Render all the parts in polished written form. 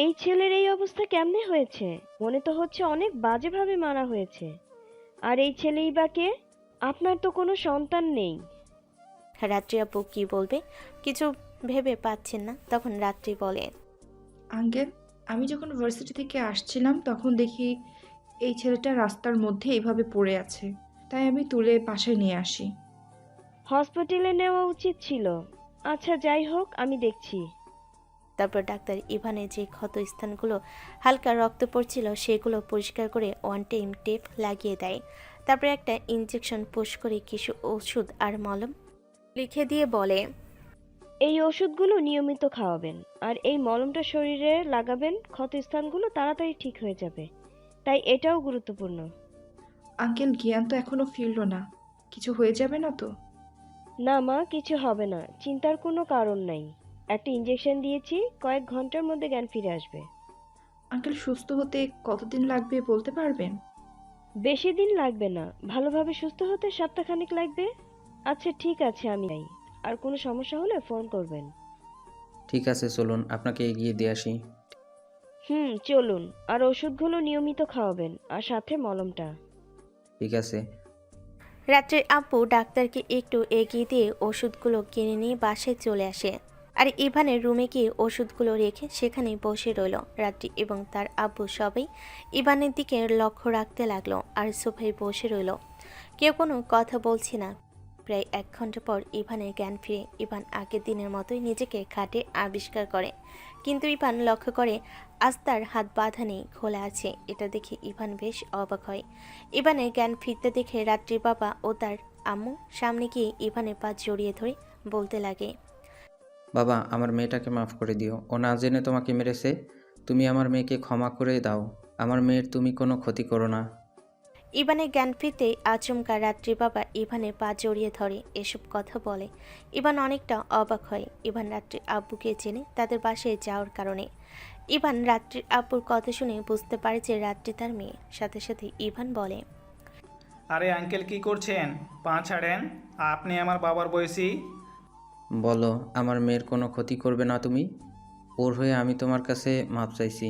এই ছেলের এই অবস্থা কেমনে হয়েছে? মনে তো হচ্ছে অনেক বাজেভাবে মারা হয়েছে। আর এই ছেলেই বা কে? আপনার তো কোনো সন্তান নেই। রাত্রি আপু কি বলবে কিছু ভেবে পাচ্ছেন না। তখন রাত্রি বলে, আঙ্কেল, আমি যখন ভার্সিটি থেকে আসছিলাম তখন দেখি এই ছেলেটা রাস্তার মধ্যে এইভাবে পড়ে আছে, তাই আমি তুলে বাসায় নিয়ে আসি। হসপিটালে নেওয়া উচিত ছিল। আচ্ছা যাই হোক, আমি দেখছি। তারপর ডাক্তার ইভানের যে ক্ষত স্থানগুলো হালকা রক্ত পড়ছিল সেগুলো পরিষ্কার করে ওয়ান টাইম টেপ লাগিয়ে দেয়। তারপর একটা ইনজেকশন পুশ করে কিছু ওষুধ আর মলম লিখে দিয়ে বলে, এই ওষুধগুলো নিয়মিত খাওয়াবেন। আর এই মলমটা শরীরে লাগাবেন, ক্ষতস্থানগুলো তাড়াতাড়ি ঠিক হয়ে যাবে। তাই এটাও গুরুত্বপূর্ণ। আঙ্কেল, জ্ঞান তো এখনো ফিরলো না, কিছু হয়ে যাবে না তো? না মা, কিছু হবে না, চিন্তার কোনো কারণ নাই। একটা ইঞ্জেকশন দিয়েছি, কয়েক ঘন্টার মধ্যে জ্ঞান ফিরে আসবে। আঙ্কেল, সুস্থ হতে কতদিন লাগবে বলতে পারবেন? বেশি দিন লাগবে না, ভালোভাবে সুস্থ হতে সপ্তাহখানেক লাগবে। আচ্ছা ঠিক আছে, আমি যাই। আর কোনো সমস্যা হলে ফোন করবেন। ঠিক আছে, চলুন আপনাকে এগিয়ে দিয়ে আসি। চলুন। আর ওষুধগুলো নিয়মিত খাওয়াবেন, আর সাথে মলমটা। ঠিক আছে। রাত্রের আপু ডাক্তারকে একটু এগিয়ে দিয়ে ওষুধগুলো কিনে নিয়ে বাসায় চলে আসে। আর ইভানের রুমে গিয়ে ওষুধগুলো রেখে সেখানেই বসে রইল। রাত্রি এবং তার আব্বু সবাই ইভানের দিকে লক্ষ্য রাখতে লাগলো আর সোফায় বসে রইল। কেউ কোনো কথা বলছে না। প্রায় 1 ঘন্টা পর ইভানের জ্ঞান ফিরে। ইভান আগের দিনের মতোই নিজেকে খাটে আবিষ্কার করে, কিন্তু ইভান লক্ষ্য করে আজ তার হাত বাঁধা নেই, খোলা আছে। এটা দেখে ইভান বেশ অবাক হয়। ইভানের জ্ঞান ফিরতে দেখে রাত্রির বাবা ও তার আম্মু সামনে গিয়ে ইভানের পা জড়িয়ে ধরে বলতে লাগে, বাবা, আমার মেয়েটাকে মাফ করে দিও। ও না জেনে তোমাকে মেরেছে। তুমি আমার মেয়েকে ক্ষমা করে দাও। আমার মেয়ের তুমি কোনো ক্ষতি করো না। ইভানের জ্ঞান ফিরতেই আচমকা রাত্রির বাবা ইভানের পা জড়িয়ে ধরে এসব কথা বলে। ইভান অনেকটা অবাক হয়। ইভান রাত্রির আব্বুকে চেনে তাদের বাসায় যাওয়ার কারণে। ইভান রাত্রির আব্বুর কথা শুনে বুঝতে পারে যে রাত্রি তার মেয়ে। সাথে সাথে ইভান বলে, আরে আঙ্কেল, কি করছেন? পা ছাড়েন, আপনি আমার বাবার বয়সী। বলো, আমার মেয়ের কোনো ক্ষতি করবে না তুমি? ওর হয়ে আমি তোমার কাছে মাপ চাইছি।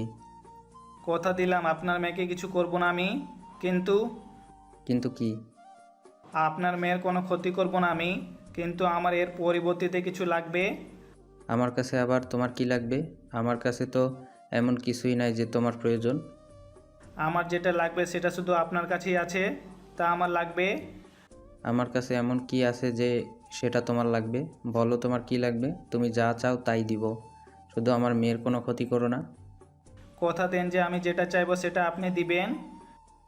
কথা দিলাম আপনার মেয়েকে কিছু করব না আমি। কিন্তু কিন্তু কি? আপনার মেয়ের কোনো ক্ষতি করব না আমি, কিন্তু আমার এর পরিবর্তিতে কিছু লাগবে। আমার কাছে আবার তোমার কি লাগবে? আমার কাছে তো এমন কিছুই নাই যে তোমার প্রয়োজন। আমার যেটা লাগবে সেটা শুধু আপনার কাছেই আছে, তা আমার লাগবে। আমার কাছে এমন কি আছে যে সেটা তোমার লাগবে? বলো তোমার কি লাগবে, তুমি যা চাও তাই দিব। শুধু আমার মেয়ের কোনো ক্ষতি করো না। কথা দেন যে আমি যেটা চাইবো সেটা আপনি দিবেন।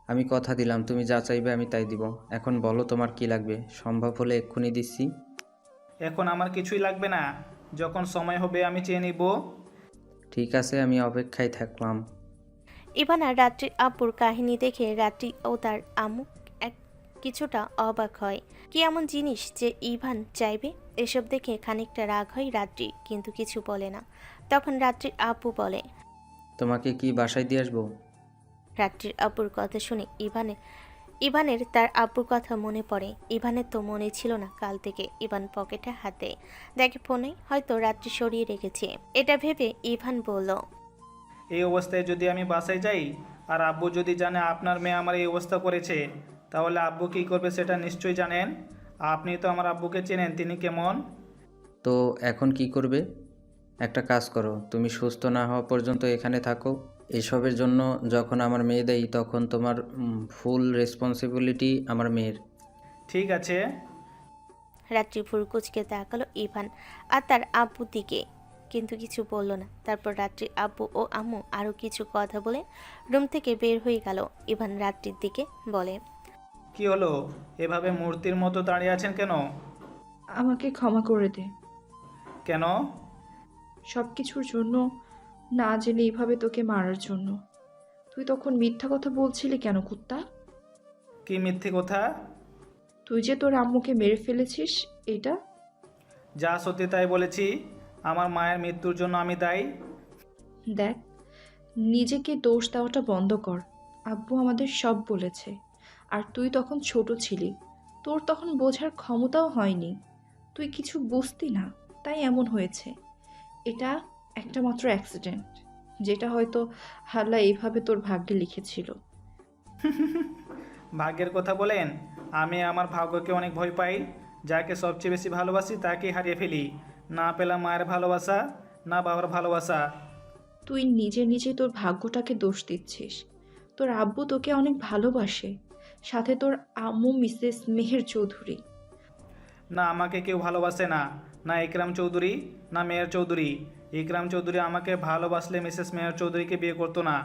আমি কথা দিলাম, তুমি যা চাইবে আমি তাই দিব। এখন বলো তোমার কি লাগবে, সম্ভব হলে এক্ষুনি দিচ্ছি। এখন আমার কিছুই লাগবে না, যখন সময় হবে আমি চেয়ে নিব। ঠিক আছে, আমি অপেক্ষায় থাকলাম। ইভান আর রাত্রির আব্বুর কাহিনী দেখে রাত্রি ও তার আম্মু এক কিছুটা অবাক হয়। কি এমন জিনিস যে ইভান চাইবে? এসব দেখে খানিকটা রাগ হয় রাত্রি, কিন্তু কিছু বলে না। তখন রাত্রির আব্বু বলে, তোমাকে কি বাসায় দিয়ে আসবো? রাত্রির আব্বুর কথা শুনে ইভানের তার আব্বুর কথা মনে পড়ে। ইভানের তো মনে ছিল না কাল থেকে। ইভান পকেটে হাত দেয়, দেখে ফোনে হয়তো রাত্রি সরিয়ে রেখেছে। এটা ভেবে ইভান বলল, এই অবস্থায় যদি আমি বাসায় যাই আর আব্বু যদি জানে আপনার মেয়ে আমার এই অবস্থা করেছে, তাহলে আব্বু কী করবে সেটা নিশ্চয়ই জানেন। আপনি তো আমার আব্বুকে চেনেন, তিনি কেমন। তো এখন কি করবে? একটা কাজ করো, তুমি সুস্থ না হওয়া পর্যন্ত এখানে থাকো। এসবের জন্য যখন আমার মেয়ে দেই তখন তোমার ফুল রেসপন্সিবিলিটি আমার মেয়ের। ঠিক আছে। রাত্রি ভুরু কুচকে তাকালো ইভান আর তার আব্বুর দিকে, কিন্তু কিছু বলল না। তারপর রাত্রির আব্বু ও আম্মু আরও কিছু কথা বলে রুম থেকে বের হয়ে গেল। ইভান রাত্রির দিকে বলে, কি হলো, এভাবে মূর্তির মতো দাঁড়িয়ে আছেন কেন? আমাকে ক্ষমা করে দে। কেন? সব কিছুর জন্য, না জেনে এইভাবে তোকে মারার জন্য। তুই তখন মিথ্যা কথা বলছিলি কেন, কুত্তা? কি মিথ্যে কথা? তুই যে তোর আম্মুকে মেরে ফেলেছিস, এটা। যা সত্যি তাই বলেছি। আমার মায়ের মৃত্যুর জন্য আমি দায়ী। দেখ, নিজেকে দোষ দেওয়াটা বন্ধ কর। আব্বু আমাদের সব বলেছে। আর তুই তখন ছোট ছিলি, তোর তখন বোঝার ক্ষমতাও হয়নি। তুই কিছু বুঝতি না, তাই এমন হয়েছে। এটা একটা মাত্র অ্যাক্সিডেন্ট। যেটা হয়তো আল্লাহ এইভাবে তোর ভাগ্যে লিখেছিল। ভাগ্যের কথা বলেন? আমি আমার ভাগ্যকে অনেক ভয় পাই। যাকে সবচেয়ে বেশি ভালোবাসি তাকেই হারিয়ে ফেলি। না পেলাম মায়ের ভালোবাসা, না বাবার ভালোবাসা। তুই নিজে নিজে তোর ভাগ্যটাকে দোষ দিচ্ছিস। তোর আব্বু তোকে অনেক ভালোবাসে, সাথে তোর আম্মু মিসেস মেহের চৌধুরী। না, আমাকে কেউ ভালোবাসে না। না ইকরাম চৌধুরী, না মেয়র চৌধুরী। ইকরাম চৌধুরী আমাকে ভালোবাসলে মিসেস মেয়র চৌধুরীকে বিয়ে করতো না।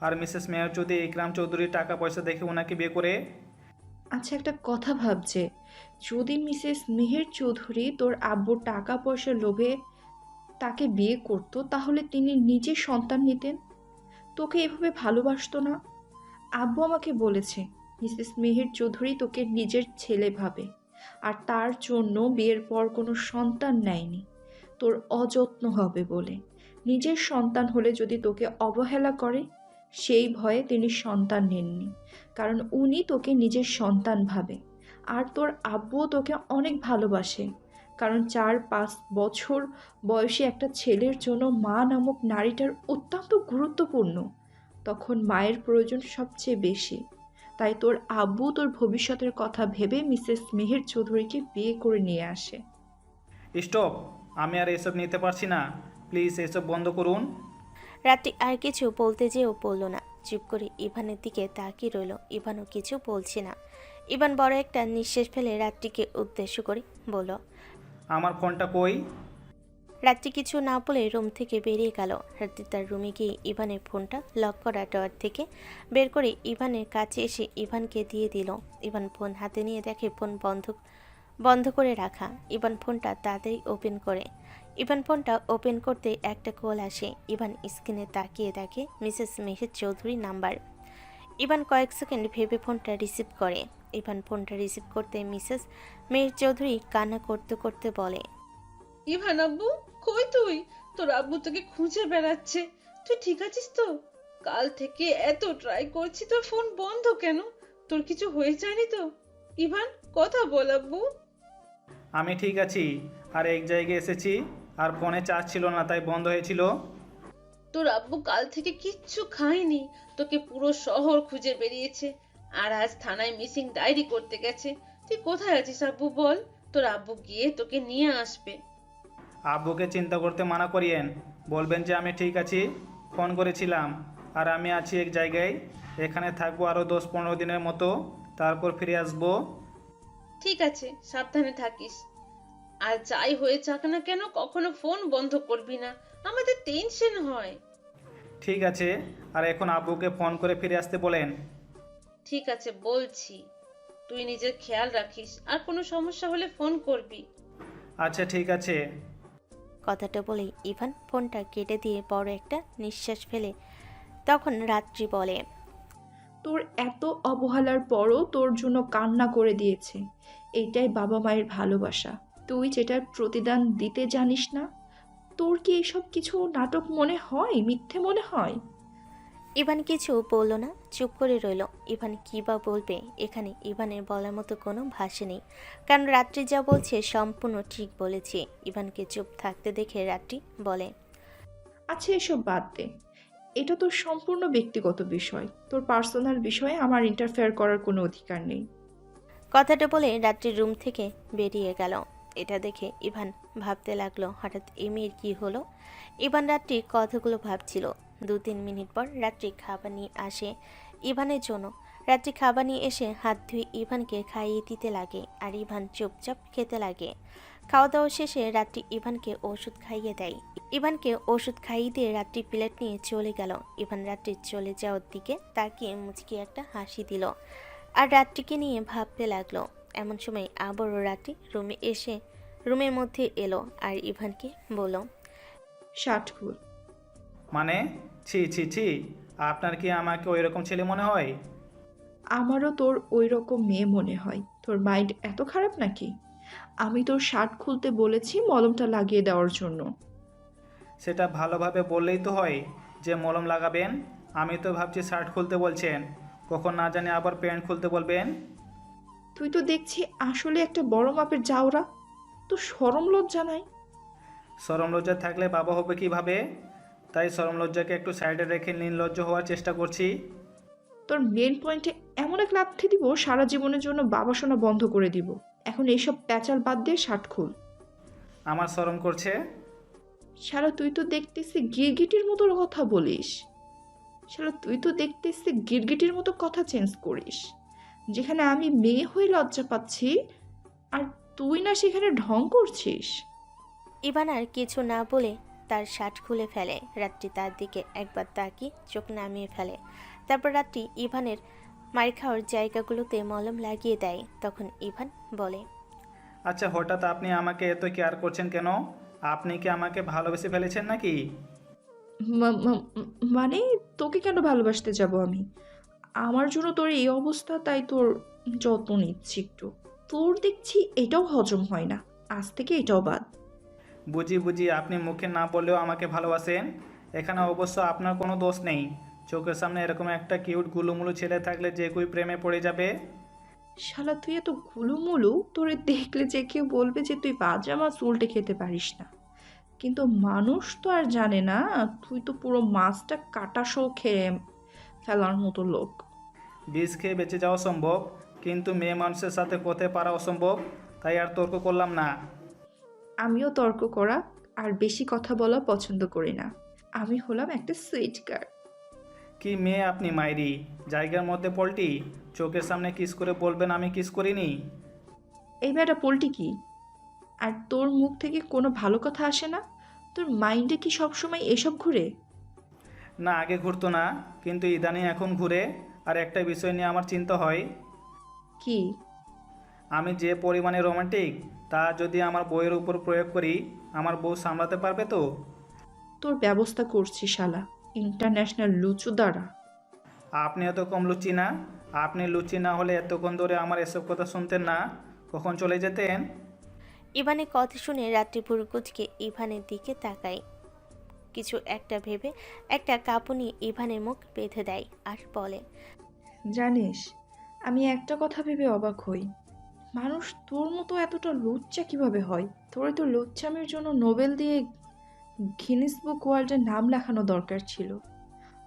আর মিসেস মেয়র চৌধুরী ইকরাম চৌধুরীর টাকা পয়সা দেখে ওনাকে বিয়ে করে। আচ্ছা, একটা কথা ভাবছে, যদি মিসেস মেহের চৌধুরী তোর আব্বুর টাকা পয়সার লোভে তাকে বিয়ে করতো, তাহলে তিনি নিজে সন্তান নিতেন, তোকে এভাবে ভালোবাসতো না। আব্বু আমাকে বলেছে মিসেস মেহের চৌধুরী তোকে নিজের ছেলে ভাবে, আর তার জন্য বিয়ের পর কোনো সন্তান নেয়নি, তোর অযত্ন হবে বলে। নিজের সন্তান হলে যদি তোকে অবহেলা করে, সেই ভয়ে তিনি সন্তান নেননি, কারণ উনি তোকে নিজের সন্তান ভাবে। আর তোর আব্বুও তোকে অনেক ভালোবাসে, কারণ 4-5 বছর বয়সী একটা ছেলের জন্য মা নামক নারীটার অত্যন্ত গুরুত্বপূর্ণ। তখন মায়ের প্রয়োজন সবচেয়ে বেশি। তাই তোর আব্বু তোর ভবিষ্যতের কথা ভেবে মিসেস মেহের চৌধুরীকে বিয়ে করে নিয়ে আসে। স্টপ! আমি আর এসব নিতে পারছি না। প্লিজ এসব বন্ধ করুন। রাত্রি আর কিছু বলতে যেও বলল না, চুপ করে ইভানের দিকে তাকিয়ে রইল। ইভানও কিছু বলছে না। ইভান বড় একটা নিঃশ্বাস ফেলে রাত্রিকে উদ্দেশ্য করে বলল। আমার ফোনটা কই? রাত্রি কিছু না বলে রুম থেকে বেরিয়ে গেল। রাত্রি তার রুমে গিয়ে ইভানের ফোনটা লক করা ড্রয়ার থেকে বের করে ইভানের কাছে এসে ইভানকে দিয়ে দিল। ইভান ফোন হাতে নিয়ে দেখে ফোন বন্ধ করে রাখা। ইভান ফোনটা তাড়াতাড়ি ওপেন করে। ইভান ফোনটা ওপেন করতে একটা কল আসে। ইভান স্ক্রিনে তাকিয়ে দেখে Mrs Meher Chowdhury number. Ivan কয়েক সেকেন্ড ভেবে ফোনটা রিসিভ করে। ইভান ফোনটা রিসিভ করতে মিসেস মেহের চৌধুরী কান্না করতে করতে বলে। ইভান আব্বু, কই তুই? তোর আব্বু তোকে খুঁজে বেড়াচ্ছে। তুই ঠিক আছিস তো? কাল থেকে এত ট্রাই করছি, তোর ফোন বন্ধ কেন? তোর কিছু হয়ে যায়নি তো? ইভান, কথা বল আব্বু। আমি ঠিক আছি। আর এক জায়গায় এসেছি, আর ফোনে চার্জ ছিল না, তাই বন্ধ হয়েছিল। তোর আব্বু কাল থেকে কিচ্ছু খায়নি, তোকে পুরো শহর খুঁজে বেরিয়েছে। আর আজ থানায় মিসিং ডায়েরি করতে গেছে। তুই কোথায় আছিস আব্বু বল? তোর আব্বু গিয়ে তোকে নিয়ে আসবে। আব্বুকে চিন্তা করতে মানা করিয়েন। বলবেন যে আমি ঠিক আছি, ফোন করেছিলাম, আর আমি আছি এক জায়গায়। এখানে থাকবো আরও 10-15 দিনের মতো, তারপর ফিরে আসবো। ঠিক আছে, সাবধানে থাকিস। আর যাই হয়ে যাক না কেন, কখনো ফোন বন্ধ করবি না, আমাদের টেনশন হয়। ঠিক আছে। আর এখন আব্বুকে ফোন করে ফিরে আসতে বলেন। ঠিক আছে বলছি, তুই নিজের খেয়াল রাখিস, আর কোনো সমস্যা হলে ফোন করবি। আচ্ছা ঠিক আছে। কথাটা বলে ইভান ফোনটা কেটে দিয়ে বড় একটা নিঃশ্বাস ফেলে তখন রাত্রি বলে। তোর এত অবহেলার পরও তোর জন্য কান্না করে দিয়েছে, এইটাই বাবা মায়ের ভালোবাসা। তুই যেটার প্রতিদান দিতে জানিস না। তোর কি এসব কিছু নাটক মনে হয়, মিথ্যে মনে হয়? ইভান কিছু বলল না, চুপ করে রইল। ইভান কী বা বলবে? এখানে ইভানের বলার মতো কোনো ভাষা নেই, কারণ রাত্রি যা বলছে সম্পূর্ণ ঠিক বলেছে। ইভানকে চুপ থাকতে দেখে রাত্রি বলে। আচ্ছা, এসব বাদ দে। এটা তোর সম্পূর্ণ ব্যক্তিগত বিষয়। তোর পার্সোনাল বিষয়ে আমার ইন্টারফেয়ার করার কোনো অধিকার নেই। কথাটা বলে রাত্রির রুম থেকে বেরিয়ে গেল। এটা দেখে ইভান ভাবতে লাগলো, হঠাৎ এই মেয়ের কী হলো? ইভান রাত্রির কথাগুলো ভাবছিল। 2-3 মিনিট পর রাত্রি খাবার নিয়ে আসে ইভানের জন্য। রাত্রি খাবার নিয়ে এসে হাত ধুয়ে ইভানকে খাইয়ে দিতে লাগে, আর ইভান চুপচাপ খেতে লাগে। খাওয়া দাওয়া শেষে রাত্রি ইভানকে ওষুধ খাইয়ে দেয়। ইভানকে ওষুধ খাইয়ে দিয়ে রাত্রি প্লেট নিয়ে চলে গেল। ইভান রাত্রির চলে যাওয়ার দিকে তাকিয়ে মুচকি একটা হাসি দিল, আর রাত্রিকে নিয়ে ভাবতে লাগলো। এমন সময় আবারও রাত্রি রুমের মধ্যে এলো আর ইভানকে বলল। শার্ট খুল। মানে? ছি ছি ছি! আপনার কি আমাকে ওই রকম ছেলে মনে হয়? আমারও তোর ওই রকম মেয়ে মনে হয়। তোর মাইন্ড এত খারাপ নাকি? আমি তোর শার্ট খুলতে বলেছি মলমটা লাগিয়ে দেওয়ার জন্য। সেটা ভালোভাবে বললেই তো হয় যে মলম লাগাবেন। আমি তো ভাবছি শার্ট খুলতে বলছেন, কখন না জানি আবার প্যান্ট খুলতে বলবেন। তুই তো দেখছি আসলে একটা বড় মাপের জাউরা। তো শরম লজ্জা নাই? শরম লজ্জা থাকলে বাবা হবে কিভাবে? তাই শরম লজ্জাকে একটু সাইডে রেখে নির্লজ্জ হওয়ার চেষ্টা করছি। তোর মেন পয়েন্টে এমন এক লাথি দিব সারা জীবনের জন্য বাবা শোনা বন্ধ করে দিব। এখন এইসব প্যাচাল বাদ দিয়ে শার্ট খুল। আমার শরম করছে। শালা তুই তো দেখতেছি গিরগিটির মতো কথা বলিস। শালা তুই তো দেখতেছি গিরগিটির মতো কথা চেঞ্জ করিস। যেখানে আমি মেয়ে হয়ে লজ্জা পাচ্ছি আর তুই না সেখানে ঢং করছিস। ইভান আর কিছু না বলে তার শার্ট খুলে ফেলে। রাত্রি তার দিকে একবার তাকিয়ে চোখ নামিয়ে ফেলে। তারপর রাত্রি ইভানের মার খাওয়ার জায়গাগুলোতে মলম লাগিয়ে দেয়। তখন ইভান বলে, আচ্ছা, হঠাৎ আপনি আমাকে এত কেয়ার করছেন কেন? আপনি কি আমাকে ভালোবেসে ফেলেছেন নাকি? মানে তোকে কেন ভালোবাসতে যাব আমি? আমার জন্য তোর এই অবস্থা, তাই তোর যত্ন নিচ্ছি একটু। তোর দেখছি এটাও হজম হয় না, আজ থেকে এটাও বাদ। বুঝি বুঝি, আপনি মুখে না বললেও আমাকে ভালোবাসেন। এখানে অবশ্য আপনার কোনো দোষ নেই। চোখের সামনে এরকম একটা কিউট গুলুমুলু ছেলে থাকলে যে কেউ প্রেমে পড়ে যাবে। শালা তুই এত গুলুমুলু, তোরে দেখলে যে কেউ বলবে যে তুই বাজা মাছ উল্টে খেতে পারিস না। কিন্তু মানুষ তো আর জানে না তুই তো পুরো মাছটা কাটা সহ খেয়ে ফেলার মতো লোক। বিষ খেয়ে বেঁচে যাওয়া সম্ভব, কিন্তু মেয়ে মানুষের সাথে করতে পারা অসম্ভব। তাই আর তর্ক করলাম না। আমিও তর্ক করা আর বেশি কথা বলা পছন্দ করি না। আমি হলাম একটা সুইট গার্ল। কি মেয়ে আপনি মাইরি! জায়গার মধ্যে পল্টি। চোখের সামনে কিস করে বলবেন আমি কিস করিনি? এই মেয়েটা পোল্টি কি? আর তোর মুখ থেকে কোনো ভালো কথা আসে না? তোর মাইন্ডে কি সবসময় এসব ঘুরে? না, আগে ঘুরতো না, কিন্তু ইদানিং এখন ঘুরে। আর একটা বিষয় নিয়ে আমার চিন্তা হয়। কি? আমি যে পরিমাণে রোমান্টিক তা যদি আমার বউয়ের উপর প্রয়োগ করি, আমার বউ সামলাতে পারবে তো? তোর ব্যবস্থা করছি শালা, ইন্টারন্যাশনাল লুচু দ্বারা। আপনি এত কম লুচি না। আপনি লুচি না হলে এতক্ষণ ধরে আমার এসব কথা শুনতেন না, কখন চলে যেতেন। ইভানের কথা শুনে রাত্রি ভুরুকুচকে ইভানের দিকে তাকায়। কিছু একটা ভেবে একটা কাঁপুনি ইভানের মুখ বেঁধে দেয় আর বলে, জানিস, আমি একটা কথা ভেবে অবাক হই। মানুষ তোর মতো এতটা লুচ্চা কিভাবে হয়? তোর তো লুচ্চামির জন্য নোবেল দিয়ে গিনেস বুক ওয়ার্ল্ডে নাম লেখানো দরকার ছিল।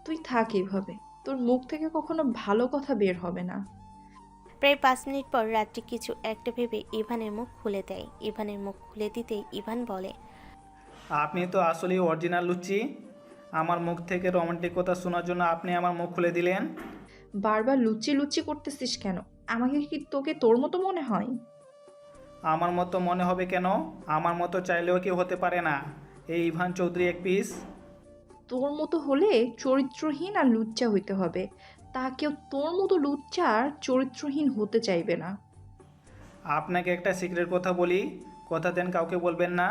তুই থাক এভাবে, তোর মুখ থেকে কখনো ভালো কথা বের হবে না। প্রায় 5 মিনিট পর রাত্রি কিছু একটা ভেবে ইভানের মুখ খুলে দেয়। ইভানের মুখ খুলে দিতেই ইভান বলে, আপনি তো আসলেই অরিজিনাল লুচি। আমার মুখ থেকে রোমান্টিক কথা শোনার জন্য আপনি আমার মুখ খুলে দিলেন। বারবার লুচি লুচি করতেছিস কেন? আমাকে কি তোকে তোর মতো মনে হয়? আমার মতো মনে হবে কেন? আমার মতো চাইলেও কেউ হতে পারে না। এই ইভান চৌধুরী এক পিস। তোর মতো হলে চরিত্রহীন আর লুচ্চা হইতে হবে। তা কেউ তোর মতো লুচ্চা আর চরিত্রহীন হতে চাইবে না। আপনাকে একটা সিক্রেট কথা বলি, কথা দেন কাউকে বলবেন না।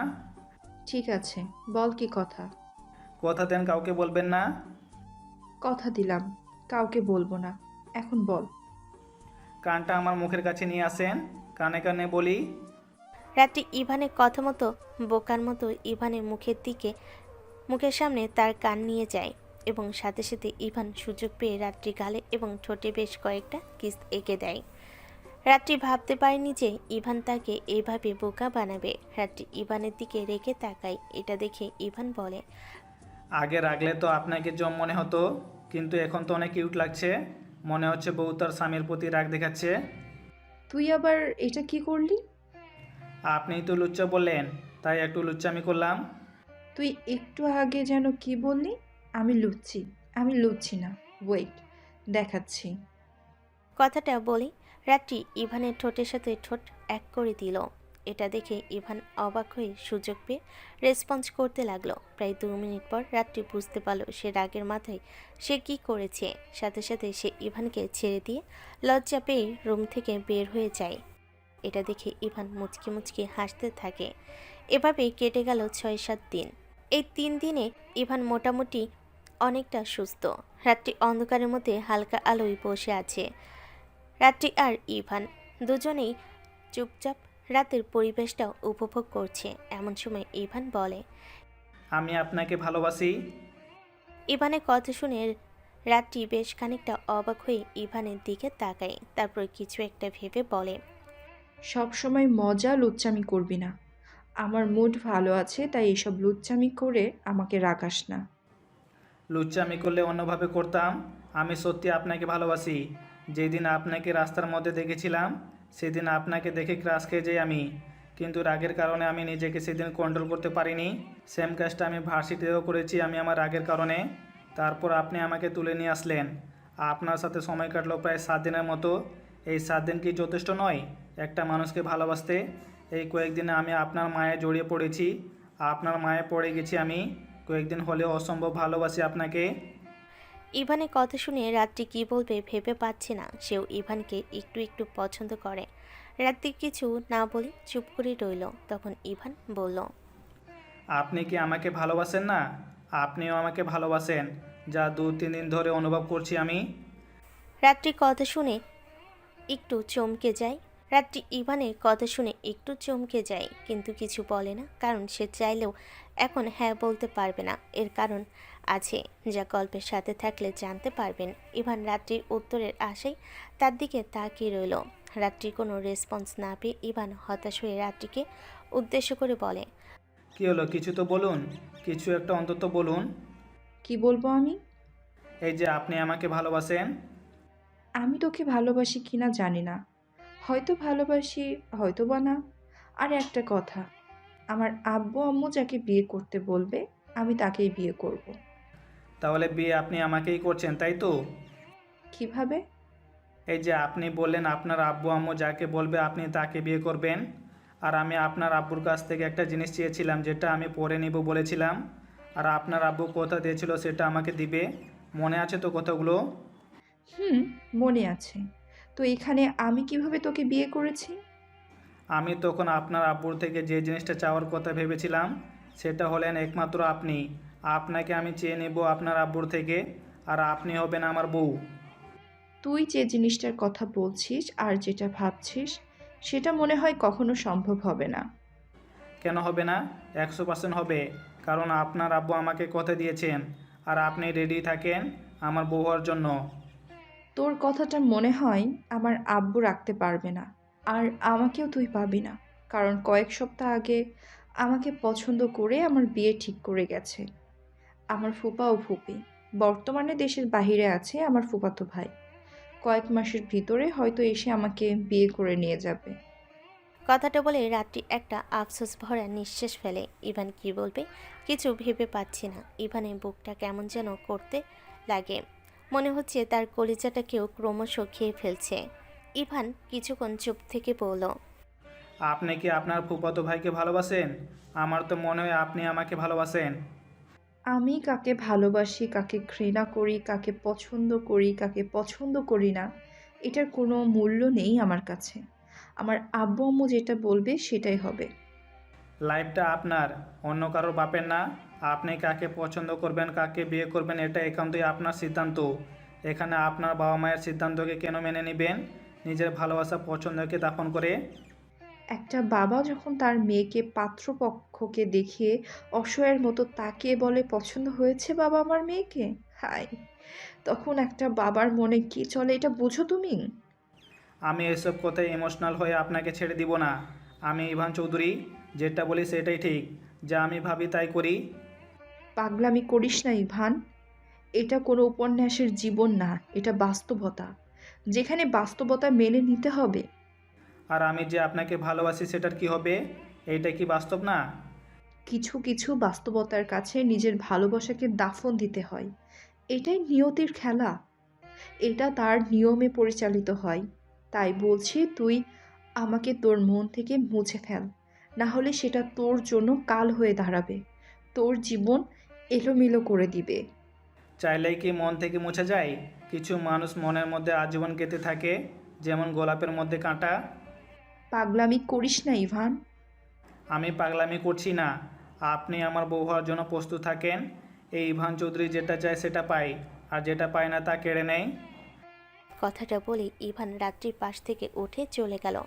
ঠিক আছে, বল কি কথা। কথা দেন কাউকে বলবেন না। কথা দিলাম, কাউকে বলবো না। এখন বল। কানটা আমার মুখের কাছে নিয়ে আসেন, কানে কানে বলি। রাত্রি ইভানের কথা মতো বোকার মতো ইভানের মুখের সামনে তার কান নিয়ে যায় এবং সাথে সাথে ইভান সুযোগ পেয়ে রাত্রি গালে এবং ঠোঁটে বেশ কয়েকটা কিস এঁকে দেয়। রাত্রি ভাবতে পারেনি যে ইভান তাকে এইভাবে বোকা বানাবে। রাত্রি ইভানের দিকে রেখে তাকায়। এটা দেখে ইভান বলে, আগে রাখলে তো আপনাকে জম মনে হতো, কিন্তু এখন তো অনেক কিউট লাগছে। মনে হচ্ছে বউ তার স্বামীর প্রতি রাগ দেখাচ্ছে। তুই আবার এটা কি করলি? আপনিই তো লুচ্চা বললেন, তাই একটু লুচ্চামি করলাম। তুই একটু আগে যেন কি বললি? আমি লুচ্ছি? আমি লুচ্ছি না, ওয়েট, দেখাচ্ছি। কথাটা বলি রাত্রি ইভানের ঠোঁটের সাথে ঠোঁট এক করে দিল। এটা দেখে ইভান অবাক হয়ে সুযোগ পেয়ে রেসপন্স করতে লাগলো। প্রায় 2 মিনিট পর রাত্রি বুঝতে পারলো সে রাগের মাথায় সে কি করেছে। সাথে সাথে সে ইভানকে ছেড়ে দিয়ে লজ্জা পেয়ে রুম থেকে বের হয়ে যায়। এটা দেখে ইভান মুচকি মুচকি হাসতে থাকে। এভাবেই কেটে গেল 6-7 দিন। এই 3 দিনে ইভান মোটামুটি অনেকটা সুস্থ। রাত্রি অন্ধকারের মধ্যে হালকা আলোয় বসে আছে। রাত্রি আর ইভান দুজনেই চুপচাপ রাতের পরিবেশটাও উপভোগ করছে। এমন সময় ইভান বলে, আমি আপনাকে ভালোবাসি। ইভানের কথা শুনে রাত্রি বেশ খানিকটা অবাক হয়ে ইভানের দিকে তাকায়। তারপর কিছু একটা ভেবে বলে, সব সময় মজা লুচ্চামি করবি না। আমার মুড ভালো আছে, তাই এসব লুচ্চামি করে আমাকে রাগাস না। লুচ্চামি করলে অন্যভাবে করতাম। আমি সত্যি আপনাকে ভালোবাসি। যেদিন আপনাকে রাস্তার মধ্যে দেখেছিলাম সেদিন আপনাকে দেখে ক্রাশ খেয়ে যাই আমি, কিন্তু রাগের কারণে আমি নিজেকে সেদিন কন্ট্রোল করতে পারিনি। সেম কাজটা আমি ভার্সিটিতেও করেছি আমি আমার রাগের কারণে। তারপর আপনি আমাকে তুলে নিয়ে আসলেন। আপনার সাথে সময় কাটলো প্রায় 7 দিনের মতো। এই 7 দিন কি যথেষ্ট নয় একটা মানুষকে ভালোবাসতে? এই কয়েকদিনে আমি আপনার মায়ে জড়িয়ে পড়েছি, আপনার মায়ে পড়ে গেছি আমি। কয়েকদিন হলেও অসম্ভব ভালোবাসি আপনাকে। ইভানের কথা শুনে রাত্রি কি বলবে ভেবে পাচ্ছে না। সেও ইভানকে একটু একটু পছন্দ করে। রাত্রি কিছু না বলে চুপ করে রইল। তখন ইভান বলল, আপনি কি আমাকে ভালোবাসেন না? আপনিও আমাকে ভালোবাসেন, যা 2-3 দিন ধরে অনুভব করছি আমি। রাত্রির কথা শুনে একটু চমকে যায়। রাত্রি ইভানের কথা শুনে একটু চমকে যায়, কিন্তু কিছু বলে না, কারণ সে চাইলেও এখন হ্যাঁ বলতে পারবে না। এর কারণ আছে, যা গল্পের সাথে থাকলে জানতে পারবেন। ইভান রাত্রির উত্তরের আশায় তার দিকে তাকিয়ে রইল। রাত্রির কোনো রেসপন্স না পেয়ে ইভান হতাশ হয়ে রাত্রিকে উদ্দেশ্য করে বলে, কি হলো, কিছু তো বলুন, কিছু একটা অন্তত বলুন। কি বলবো আমি? এই যে আপনি আমাকে ভালোবাসেন। আমি তোকে ভালোবাসি কিনা জানি না, হয়তো ভালোবাসি, হয়তো বা না। আর একটা কথা, আমার আব্বু আম্মু যাকে বিয়ে করতে বলবে আমি তাকেই বিয়ে করব। তাহলে বিয়ে আপনি আমাকেই করছেন, তাই তো? কিভাবে? এই যে আপনি বললেন আপনার আব্বু আম্মু যাকে বলবে আপনি তাকে বিয়ে করবেন, আর আমি আপনার আব্বুর কাছ থেকে একটা জিনিস চেয়েছিলাম যেটা আমি পরে নিব বলেছিলাম, আর আপনার আব্বু কথা দিয়েছিল সেটা আমাকে দিবে। মনে আছে তো কথাগুলো? হুম, মনে আছে। তো এখানে আমি কিভাবে তোকে বিয়ে করেছি? আমি তখন আপনার আব্বুর থেকে যে জিনিসটা চাওয়ার কথা ভেবেছিলাম সেটা হলেন একমাত্র আপনি। আপনাকে আমি চেয়ে নেব আপনার আব্বুর থেকে, আর আপনি হবেন আমার বউ। তুই যে জিনিসটার কথা বলছিস আর যেটা ভাবছিস সেটা মনে হয় কখনো সম্ভব হবে না। কেন হবে না? 100% হবে, কারণ আপনার আব্বু আমাকে কথা দিয়েছেন, আর আপনি রেডি থাকেন আমার বউ হওয়ার জন্য। তোর কথাটা মনে হয় আমার আব্বু রাখতে পারবে না, আর আমাকেও তুই পাবি না, কারণ কয়েক সপ্তাহ আগে আমাকে পছন্দ করে আমার বিয়ে ঠিক করে গেছে। আমার ফুপা ও ফুপি বর্তমানে দেশের বাইরে আছে। আমার ফুফাতো ভাই কয়েক মাসের ভিতরে হয়তো এসে আমাকে বিয়ে করে নিয়ে যাবে। কথাটা বলে রাত্রি একটা আফসোস ভরা নিঃশ্বাস ফেলে। ইভান কি বলবে কিছু ভেবে পাচ্ছি না। ইভানের বুকটা কেমন যেন করতে লাগে। মনে হচ্ছে তার কলিজাটাকেও ক্রমশ খেয়ে ফেলছে। ইভান কিছুক্ষণ চুপ থেকে বলল, আপনি কি আপনার ফুফাতো ভাইকে ভালোবাসেন? আমার তো মনে হয় আপনি আমাকে ভালোবাসেন। আমি কাকে ভালোবাসি, কাকে ঘৃণা করি, কাকে পছন্দ করি, কাকে পছন্দ করি না, এটার কোনো মূল্য নেই আমার কাছে। আমার আব্বু আম্মু যেটা বলবে সেটাই হবে। লাইফটা আপনার, অন্য কারোর বাপের না। আপনি কাকে পছন্দ করবেন, কাকে বিয়ে করবেন, এটা একান্তই আপনার সিদ্ধান্ত। এখানে আপনার বাবা মায়ের সিদ্ধান্তকে কেন মেনে নেবেন নিজের ভালোবাসা পছন্দকে দাফন করে? একটা বাবা যখন তার মেয়েকে পাত্রপক্ষকে দেখিয়ে অসহায়ের মতো তাকিয়ে বলে পছন্দ হয়েছে বাবা আমার মেয়েকে, হায়, তখন একটা বাবার মনে কি চলে এটা বুঝো তুমি? আমি এসব কথায় ইমোশনাল হয়ে আপনাকে ছেড়ে দিব না। আমি ইভান চৌধুরী, যেটা বলি সেটাই ঠিক, যা আমি ভাবি তাই করি। পাগলামি করিস না ইভান, এটা কোনো উপন্যাসের জীবন না, এটা বাস্তবতা, যেখানে বাস্তবতা মেনে নিতে হবে। আর আমি যে আপনাকে ভালোবাসি সেটার কি হবে? এইটা কি বাস্তব না? কিছু কিছু বাস্তবতার কাছে নিজের ভালোবাসাকে দাফন দিতে হয়। এটাই নিয়তির খেলা, এটা তার নিয়মে পরিচালিত হয়। তাই বলছি তুই আমাকে তোর মন থেকে মুছে ফেল, না হলে সেটা তোর জন্য কাল হয়ে দাঁড়াবে, তোর জীবন এলোমেলো করে দিবে। চাইলেই কি মন থেকে মুছে যায়? কিছু মানুষ মনের মধ্যে আজীবন গেঁথে থাকে, যেমন গোলাপের মধ্যে কাঁটা। পাগলামি করিস না ইভান। আমি পাগলামি করছি না। আপনি আমার বউ হওয়ার জন্য প্রস্তুত থাকেন। এই ইভান চৌধুরী যেটা চায় সেটা পায়, আর যেটা পায় না তা কেড়ে নেয়। কথাটা বলে ইভান রাত্রির পাশ থেকে উঠে চলে গেল।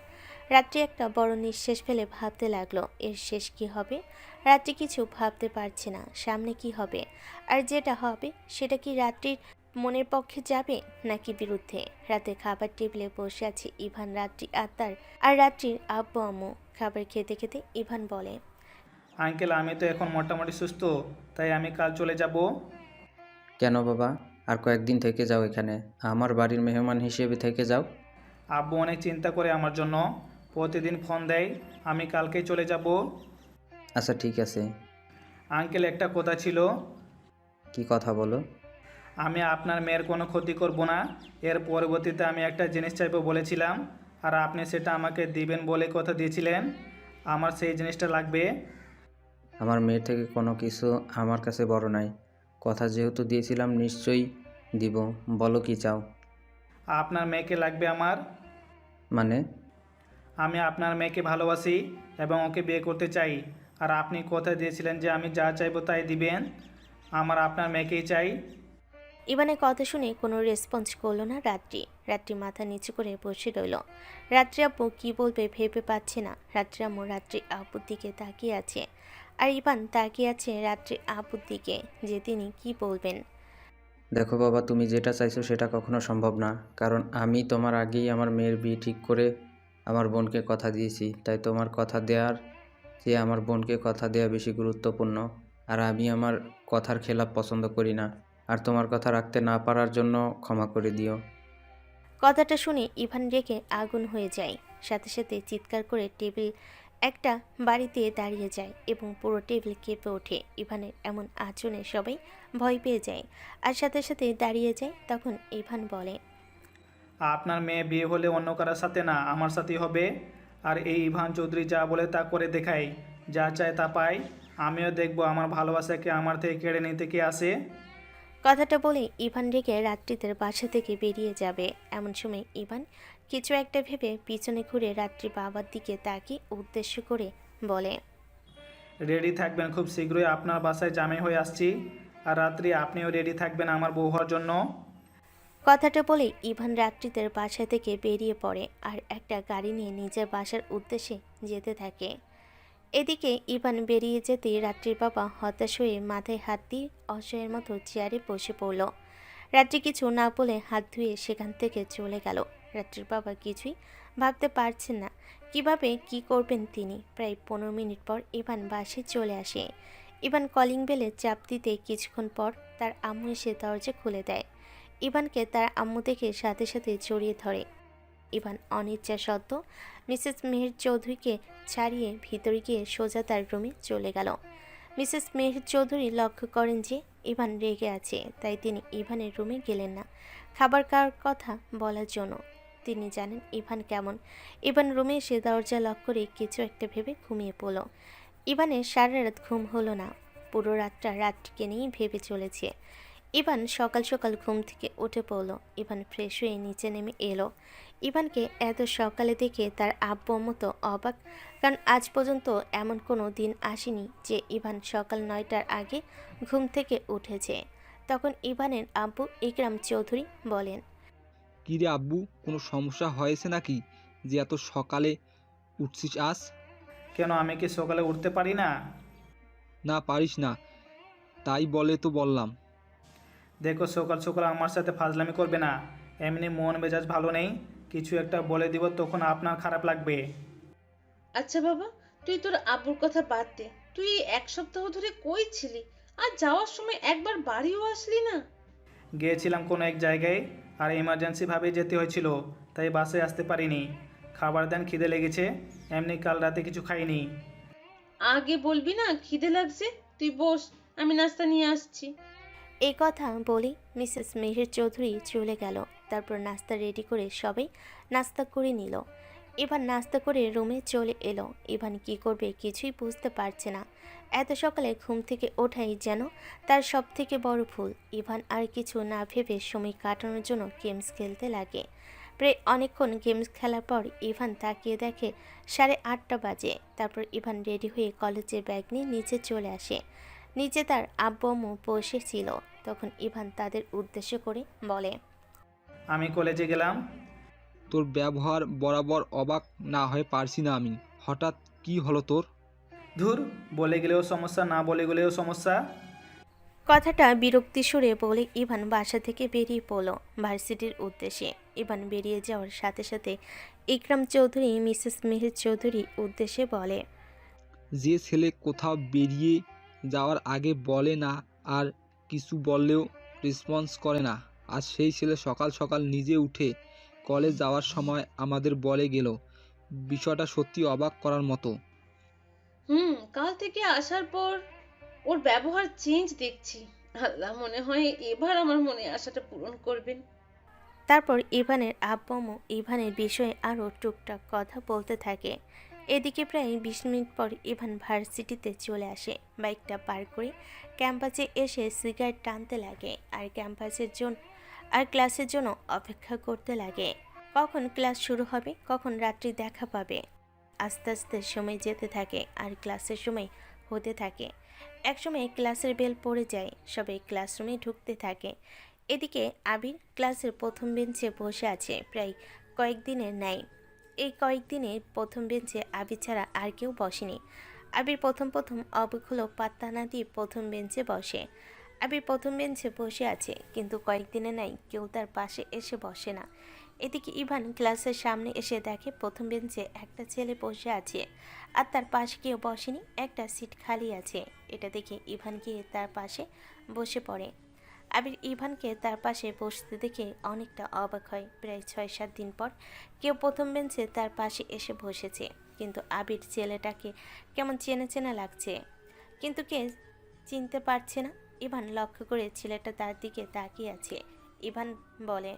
রাত্রি একটা বড় নিঃশ্বাস ফেলে ভাবতে লাগলো এর শেষ কি হবে। রাত্রি কিছু ভাবতে পারছে না সামনে কি হবে, আর যেটা হবে সেটা কি রাত্রির মনের পক্ষে যাবে নাকি বিরুদ্ধে। রাতে খাবার টেবিলে বসে আছে ইভান, রাত্রি আর রাত্রির আব্বু আম্মু। খাবার খেতে খেতে ইভান বলে, আঙ্কেল, আমি তো এখন মোটামুটি সুস্থ, তাই আমি কাল চলে যাব। কেন বাবা? আর কয়েকদিন থেকে যাও এখানে, আমার বাড়ির মেহমান হিসেবে থেকে যাও। আব্বু অনেক চিন্তা করে আমার জন্য, প্রতিদিন ফোন দেয়। আমি কালকেই চলে যাব। আচ্ছা ঠিক আছে। আঙ্কেল, একটা কথা ছিল। কি কথা বলো? আমি আপনার মেয়ের কোনো ক্ষতি করব না। এর পরবর্তীতে আমি একটা জিনিস চাইবো বলেছিলাম, আর আপনি সেটা আমাকে দিবেন বলে কথা দিয়েছিলেন। আমার সেই জিনিসটা লাগবে। আমার মেয়ের থেকে কোনো কিছু আমার কাছে বড় নাই। কথা যেহেতু দিয়েছিলাম নিশ্চয়ই দিব। বলো কি চাও? আপনার মেয়েকে লাগবে আমার। মানে? আমি আপনার মেয়েকে ভালোবাসি এবং ওকে বিয়ে করতে চাই। আর আপনি কথা দিয়েছিলেন যে আমি যা চাইবো তাই দিবেন। আমার আপনার মেয়েকেই চাই। ইভানের কথা শুনে কোনো রেসপন্স করলো না রাত্রি। রাত্রি মাথা নিচু করে বসে রইল। রাত্রি আব্বু কি বলবে ভেবে পাচ্ছে না। রাত্রি আম্মু রাত্রি আব্বুর দিকে তাকিয়ে আছে, আর ইভান তাকিয়ে আছে রাত্রি আব্বুর দিকে যে তিনি কি বলবেন। দেখো বাবা, তুমি যেটা চাইছো সেটা কখনো সম্ভব না, কারণ আমি তোমার আগেই আমার মেয়ের বিয়ে ঠিক করে আমার বোনকে কথা দিয়েছি। তাই তোমার কথা দেওয়ার চেয়ে আমার বোনকে কথা দেওয়া বেশি গুরুত্বপূর্ণ। আর আমি আমার কথার খেলাপ পছন্দ করি না। আর তোমার কথা রাখতে না পারার জন্য ক্ষমা করে দিও। কথাটা শুনে ইভান রেগে আগুন হয়ে যায়। সাথে সাথে চিৎকার করে টেবিল একটা বাড়িতে দাঁড়িয়ে যায় এবং পুরো টেবিল কেঁপে ওঠে। ইভানের এমন আচরণে সবাই ভয় পেয়ে যায় আর সাথে সাথে দাঁড়িয়ে যায়। তখন ইভান বলে, আপনার মেয়ে বিয়ে হলে অন্য কারোর সাথে না, আমার সাথেই হবে। আর এই ইভান চৌধুরী যা বলে তা করে দেখায়, যা চায় তা পায়। আমিও দেখব আমার ভালোবাসাকে আমার থেকে কেড়ে নিতে কে আসে। কথাটা বলে ইভান রেগে রাত্রিদের বাসা থেকে বেরিয়ে যাবে। এমন সময় ইভান কিছু একটা ভেবে পিছনে ঘুরে রাত্রি বাবার দিকে তাকিয়ে উদ্দেশ্য করে বলে, রেডি থাকবেন, খুব শীঘ্রই আপনার বাসায় জামাই হয়ে আসছি। আর রাত্রি আপনিও রেডি থাকবেন আমার বউ হওয়ার জন্য। কথাটা বলে ইভান রাত্রিদের বাসা থেকে বেরিয়ে পড়ে আর একটা গাড়ি নিয়ে নিজের বাসার উদ্দেশ্যে যেতে থাকে। এদিকে ইভান বেরিয়ে যেতেই রাত্রির বাবা হতাশ হয়ে মাথায় হাত দিয়ে অসহায়ের মতো চেয়ারে বসে পড়ল। রাত্রি কিছু না বলে হাত ধুয়ে সেখান থেকে চলে গেল। রাত্রির বাবা কিছুই ভাবতে পারছেন না কিভাবে কি করবেন তিনি। প্রায় 15 মিনিট পর ইভান বাসে চলে আসে। ইভান কলিং বেলে চাপ দিতে কিছুক্ষণ পর তার আম্মু এসে দরজা খুলে দেয়। ইভানকে তার আম্মু দেখে সাথে সাথে জড়িয়ে ধরে। ইভান অনিচ্ছা সত্ত্বেও মিসেস মেহের চৌধুরীকে ছাড়িয়ে ভিতরে গিয়ে সোজা তার রুমে চলে গেল। মিসেস মেহের চৌধুরী লক্ষ্য করেন যে ইভান রেগে আছে, তাই তিনি ইভানের রুমে গেলেন না খাবার খাওয়ার কথা বলার জন্য। তিনি জানেন ইভান কেমন। ইভান রুমে এসে দরজা লক করে কিছু একটা ভেবে ঘুমিয়ে পড়ল। ইভানের সারা রাত ঘুম হলো না। পুরো রাতটা রাতটিকে নিয়েই ভেবে চলেছে। ইভান সকাল সকাল ঘুম থেকে উঠে পড়ল। ইভান ফ্রেশ হয়ে নিচে নেমে এলো। ইভানকে এত সকালে দেখে তার আব্বু আম্মু তো অবাক, কারণ আজ পর্যন্ত এমন কোনো দিন আসেনি যে ইভান সকাল 9টার আগে ঘুম থেকে উঠেছে। তখন ইভানের আব্বু ইকরাম চৌধুরী বলেন, কি রে আব্বু, কোনো সমস্যা হয়েছে নাকি যে এত সকালে উঠছিস আজ? কেন, আমি কি সকালে উঠতে পারি না? না পারিস না, তাই বলে তো বললাম। দেখো, সকাল সকাল আমার সাথে ফাজলামি করবে না। এমনি মন মেজাজ ভালো নেই, কিছু একটা বলে দিব তখন আপনার খারাপ লাগবে। আচ্ছা বাবা, তুই তোর আব্বুর কথা বাদ দে। তুই এই 1 সপ্তাহ ধরে কই ছিলি? আর যাওয়ার সময় একবার বাড়িও আসলি না। গিয়েছিলাম কোনো এক জায়গায়, আর এমার্জেন্সিভাবে যেতে হয়েছিল, তাই বাসে আসতে পারিনি। খাবার দেন, খিদে লেগেছে। এমনি কাল রাতে কিছু খাইনি। আগে বলবি না খিদে লাগছে? তুই বস, আমি নাস্তা নিয়ে আসছি। এই কথা বলি মিসেস মেহের চৌধুরী চলে গেল। তারপর নাস্তা রেডি করে সবাই নাস্তা করে নিল। ইভান নাস্তা করে রুমে চলে এলো। ইভান কি করবে কিছুই বুঝতে পারছে না। এত সকালে ঘুম থেকে ওঠাই যেন তার সব থেকে বড় ভুল। ইভান আর কিছু না ভেবে সময় কাটানোর জন্য গেমস খেলতে লাগে। প্রায় অনেকক্ষণ গেমস খেলার পর ইভান তাকিয়ে দেখে 8:30 বাজে। তারপর ইভান রেডি হয়ে কলেজের ব্যাগ নিয়ে নিচে চলে আসে। নিচে তার আব্বু আম্মু বসেছিল। তখন ইভান তাদের উদ্দেশ্য করে বলে, আমি কলেজে গেলাম। তোর ব্যবহার বরাবর অবাক না হয়ে পারছি না আমি। হঠাৎ কি হলো তোর? ধুর, বলে গেলেও সমস্যা, না বলে গেলেও সমস্যা। কথাটা বিরক্তি সুরে বলে ইভান বাসা থেকে বেরিয়ে পড়ল ভার্সিটির উদ্দেশ্যে। ইভান বেরিয়ে যাওয়ার সাথে সাথে ইকরাম চৌধুরী মিসেস মেহের চৌধুরী উদ্দেশ্যে বলে, যে ছেলে কোথাও বেরিয়ে যাওয়ার আগে বলে না, আর কিছু বললেও রেসপন্স করে না। আজ সেই ছেলে সকাল সকাল নিজে উঠে কলেজ যাওয়ার সময় আমাদের বলে গেল। বিষয়টা সত্যি অবাক করার মতো। কাল থেকে আসার পর ওর ব্যবহার চেঞ্জ দেখছি। আল্লাহ মনে হয় এবার আমার মনে আশাটা পূরণ করবেন। তারপর ইভানের আব্বু আম্মু ইভানের বিষয়ে আরও টুকটাক কথা বলতে থাকে। এদিকে প্রায় 20 মিনিট পর ইভান ভার্সিটিতে চলে আসে। বাইকটা পার করে ক্যাম্পাসে এসে সিগারেট টানতে লাগে আর ক্লাসের জন্য অপেক্ষা করতে লাগে। কখন ক্লাস শুরু হবে, কখন রাত্রি দেখা পাবে। আস্তে আস্তে সময় যেতে থাকে আর ক্লাসের সময় হতে থাকে। একসময় ক্লাসের বেল পড়ে যায়, সবাই ক্লাসরুমে ঢুকতে থাকে। এদিকে আবির ক্লাসের প্রথম বেঞ্চে বসে আছে প্রায় কয়েকদিনের ন্যায়। এই কয়েকদিনে প্রথম বেঞ্চে আবির ছাড়া আর কেউ বসেনি। আবির প্রথম অবাক হলো, পাত্তা না দিয়ে প্রথম বেঞ্চে বসে। আবির প্রথম বেঞ্চে বসে আছে, কিন্তু কয়েকদিনে নাই কেউ তার পাশে এসে বসে না। এদিকে ইভান ক্লাসের সামনে এসে দেখে প্রথম বেঞ্চে একটা ছেলে বসে আছে আর তার পাশে কেউ বসেনি, একটা সিট খালি আছে। এটা দেখে ইভান গিয়ে তার পাশে বসে পড়ে। আবির ইভানকে তার পাশে বসতে দেখে অনেকটা অবাক হয়। প্রায় 6-7 দিন পর কেউ প্রথম বেঞ্চে তার পাশে এসে বসেছে, কিন্তু আবির ছেলেটাকে কেমন চেনা চেনা লাগছে, কিন্তু কে চিনতে পারছে না। ইভান লক্ষ্য করে ছেলেটা তার দিকে তাকিয়ে আছে। ইভান বলে,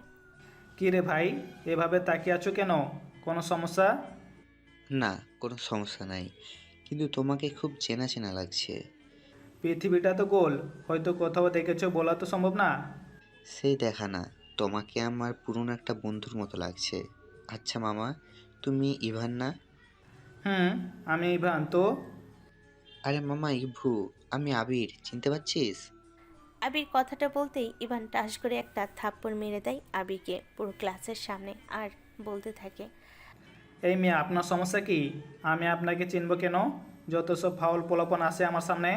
কী রে ভাই, এভাবে তাকিয়ে আছো কেন? কোনো সমস্যা? না, কোনো সমস্যা নাই, কিন্তু তোমাকে খুব চেনা চেনা লাগছে। পৃথিবীটা তো গোল, হয়তো কোথাও দেখেছো, বলা তো সম্ভব না। সেই দেখা না, তোমাকে আমার পুরনো একটা বন্ধুর মতো লাগছে। আচ্ছা মামা, তুমি ইভান না? হুম, আমি ইভান তো। আরে মামা, ইভু, আমি আবির, চিনতে পারছিস? আবির কথাটা বলতেই ইভান টাস করে একটা থাপ্পড় মেরে দেয় আবিরকে পুরো ক্লাসের সামনে, আর বলতে থাকে, এই মেয়ে, আপনার সমস্যা কি? আমি আপনাকে চিনব কেন? যত সব ফাউল পোলাপন আসে আমার সামনে।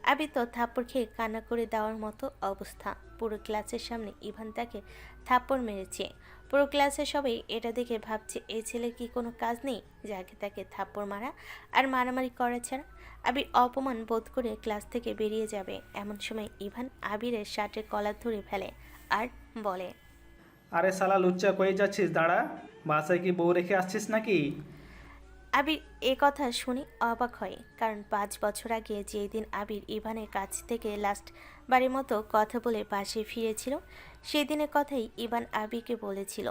আবির তো থাপ্পড় খেয়ে কান্না করে দেওয়ার মতো অবস্থা। পুরো ক্লাসের সামনে ইভান তাকে থাপ্পড় মেরেছে। পুরো ক্লাসের সবাই এটা দেখে ভাবছে এই ছেলের কি কোনো কাজ নেই যাকে তাকে থাপ্পড় মারা আর মারামারি করা ছাড়া। আবির অপমান বোধ করে ক্লাস থেকে বেরিয়ে যাবে, এমন সময় ইভান আবিরের শার্টের কলার ধরে ফেলে আর বলে, আরে শালা লুচ্চা, কই যাচ্ছিস? দাঁড়া, বাসায় কি বউ রেখে আসছিস নাকি? আবির এ কথা শুনে অবাক হয়, কারণ 5 বছর আগে যেই দিন আবির ইভানের কাছ থেকে লাস্ট বারের মতো কথা বলে পাশে ফিরেছিল, সেই দিনের কথাই ইভান আবিরকে বলেছিল।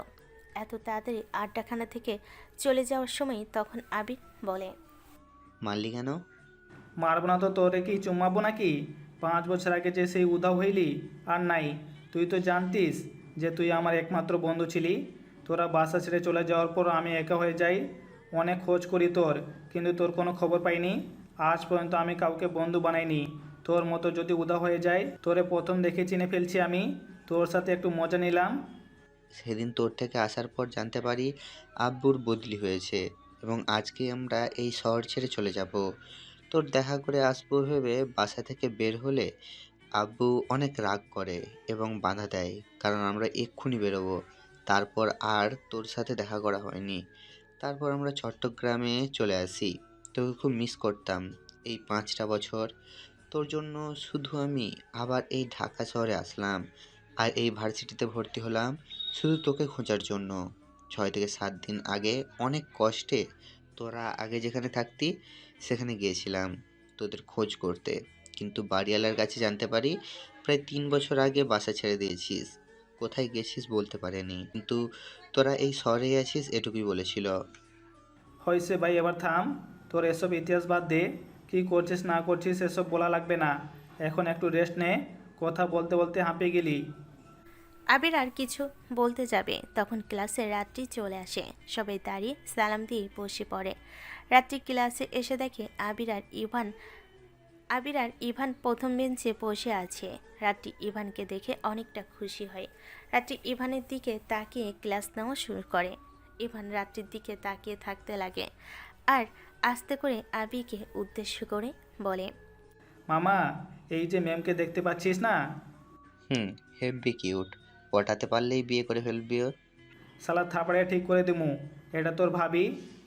এত তাড়াতাড়ি আড্ডাখানা থেকে চলে যাওয়ার সময় তখন আবির বলে, মারলি কেন? মারবো না তো তোরে কি চুমাবো নাকি? 5 বছর আগে যে সেই উধাও হইলি আর নাই। তুই তো জানতিস যে তুই আমার একমাত্র বন্ধু ছিলি। তোরা বাসা ছেড়ে চলে যাওয়ার পর আমি একা হয়ে যাই। অনেক খোঁজ করি তোর, কিন্তু তোর কোনো খবর পাইনি। আজ পর্যন্ত আমি কাউকে বন্ধু বানাইনি। তোর মতো যদি উধাও হয়ে যায়, তোরে প্রথম দেখে চিনে ফেলছি আমি। তোর সাথে একটু মজা নিলাম। সেদিন তোর থেকে আসার পর জানতে পারি আব্বুর বদলি হয়েছে এবং আজকে আমরা এই শহর ছেড়ে চলে যাব। তোর দেখা করে আসবো ভেবে বাসা থেকে বের হলে আব্বু অনেক রাগ করে এবং বাধা দেয়, কারণ আমরা এক্ষুনি বেরোবো। তারপর আর তোর সাথে দেখা করা হয়নি। তারপর আমরা চট্টগ্রামে চলে আসি। তোকে খুব মিস করতাম এই 5টা বছর। তোর জন্য শুধু আমি আবার এই ঢাকা শহরে আসলাম আর এই ভার্সিটিতে ভর্তি হলাম শুধু তোকে খোঁজার জন্য। 6 থেকে 7 দিন আগে অনেক কষ্টে তোরা আগে যেখানে থাকতি সেখানে গিয়েছিলাম তোদের খোঁজ করতে, কিন্তু বাড়িওয়ালার কাছে জানতে পারি প্রায় 3 বছর আগে বাসা ছেড়ে দিয়েছিস। কোথায় গেছিস বলতে পারেনি, কিন্তু তোরা এই শহরেই আছিস এটুকুই বলেছিল। হয়েছে ভাই, এবার থাম। তোর এসব ইতিহাস বাদ দে। কী করছিস না করছিস এসব বলা লাগবে না। এখন একটু রেস্ট নে। কথা বলতে বলতে হাঁপিয়ে গেলি। আবির আর কিছু বলতে যাবে তখন ক্লাসে রাত্রি চলে আসে। সবাই দাঁড়িয়ে সালাম দিয়ে বসে পড়ে। রাত্রি ক্লাসে এসে দেখে আবির আর ইভান প্রথম বেঞ্চে বসে আছে। রাত্রি ইভানকে দেখে অনেকটা খুশি হয়। রাত্রি ইভানের দিকে তাকিয়ে ক্লাস নেওয়া শুরু করে। ইভান রাত্রির দিকে তাকিয়ে থাকতে লাগে আর আস্তে করে আবিরকে উদ্দেশ্য করে বলে, মামা, এই যে ম্যামকে দেখতে পাচ্ছিস না? হেব্বি কিউট, পটাতে পারলেই বিয়ে করে ফেলবি ওর। শালা থাপড়ে ঠিক করে দিমু। এটা তোর ভাবি।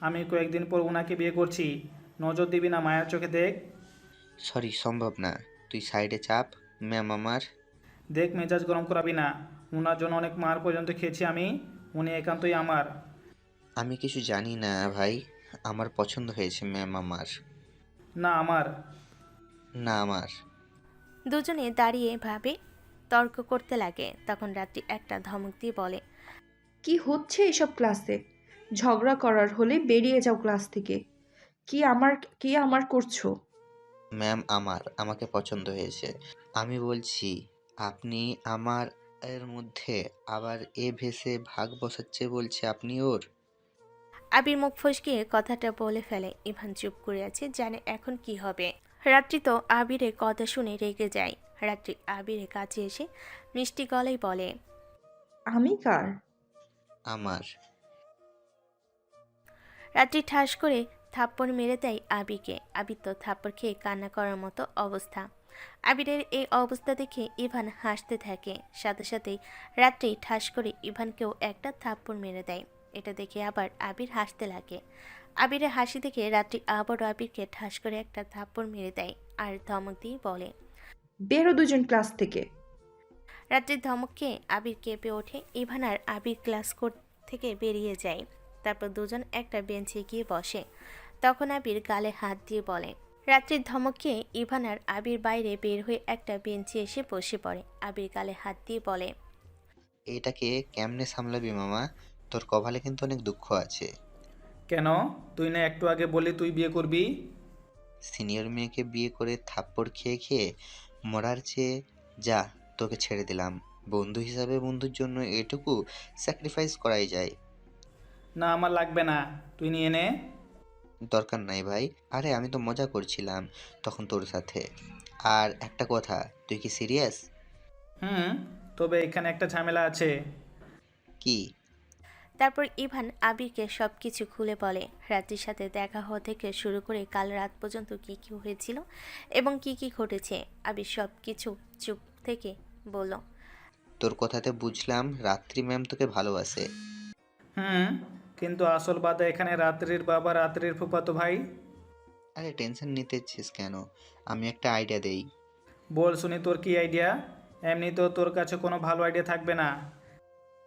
আমি কয়েকদিন পর উনাকে বিয়ে করছি। নজর দিবি না, মায়ের চোখে দেখ। সরি, সম্ভব না। তুই সাইডে চাপ, ম্যাম আমার। দেখ, মেজাজ গরম করাবি না। ওনার জন্য অনেক মার পর্যন্ত খেয়েছি আমি। উনি একান্তই আমার। আমি কিছু জানি না ভাই। আমার পছন্দ হয়েছে ম্যাম আমার। না আমার। না আমার। দুজনে দাঁড়িয়ে ভাবে তর্ক করতে লাগে। তখন রাত্রি একটা ধমক দিয়ে বলে, কি হচ্ছে এসব ক্লাসে? ঝগড়া করার হলে বেরিয়ে যাও ক্লাস থেকে। কি আমার করছো? ম্যাম আমার, আমাকে পছন্দ হয়েছে। আমি বলছি, আপনি আমার এর মধ্যে আবার এ ভেসে ভাগ বসাচ্ছে বলছে আপনি ওর। আবির মুখ ফসকিয়ে কথাটা বলে ফেলে। ইভান চুপ করে আছে, জানে এখন কি হবে। রাত্রি তো আবিরের কথা শুনে রেগে যায়। রাত্রি আবিরের কাছে এসে মিষ্টি গলায় বলে, আমি কার? আমার। রাত্রি ঠাস করে থাপ্পড় মেরে দেয় আবিরকে। আবির তো থাপ্পড় খেয়ে কান্না করার মতো অবস্থা। আবিরের এই অবস্থা দেখে ইভান হাসতে থাকে। সাথে সাথেই রাত্রি ঠাস করে ইভানকেও একটা থাপ্পড় মেরে দেয়। এটা দেখে আবার আবির হাসতে লাগে। আবিরের হাসি দেখে রাত্রি আবারও আবিরকে ঠাস করে একটা থাপ্পড় মেরে দেয় আর ধমক দিয়ে বলে, বেরো দুজন ক্লাস থেকে। রাত্রির ধমক খেয়ে আবির কেঁপে ওঠে। ইভান আর আবির ক্লাস থেকে বেরিয়ে যায়। তারপর দুজন একটা বেঞ্চে গিয়ে বসে। তখন আবির গালে হাত দিয়ে বলে, রাত্রির ধমক খেয়ে ইভান আর আবির বাইরে বের হয়ে একটা বেঞ্চে এসে বসে পড়ে। আবির গালে হাত দিয়ে বলে, এটাকে কেমনে সামলাবি মামা? তোর কপালে কিন্তু অনেক দুঃখ আছে। কেন? তুই না একটু আগে বললি তুই বিয়ে করবি? সিনিয়র মেয়েকে বিয়ে করে থাপ্পড় খেয়ে খেয়ে মরার চেয়ে যা, তোকে ছেড়ে দিলাম। বন্ধু হিসাবে বন্ধুর জন্য এটুকু স্যাক্রিফাইস করাই যায়। না আমার লাগবে না, তুই নিয়ে নে। দরকার নাই ভাই। আরে আমি তো মজা করছিলাম তখন তোর সাথে। আর একটা কথা, তুই কি সিরিয়াস? হুম, তবে এখানে একটা ঝামেলা আছে। কি? তারপর ইভান আবিরকে সব কিছু খুলে বলে। রাত্রির সাথে দেখা হওয়া থেকে শুরু করে কাল রাত পর্যন্ত কি কি হয়েছিল এবং কি কি ঘটেছে। আবির সব কিছু চুপ থেকে বলল, তোর কথাতে বুঝলাম রাত্রি ম্যাম তোকে ভালোবাসে। হুম, কিন্তু আসল বাদে এখানে রাত্রির বাবা রাত্রির ফুফাতো ভাই। আরে টেনশন নিতেছিস কেন? আমি একটা আইডিয়া দেই। বল শুনি তোর কি আইডিয়া। এমনিতেও তোর কাছে কোনো ভালো আইডিয়া থাকবে না।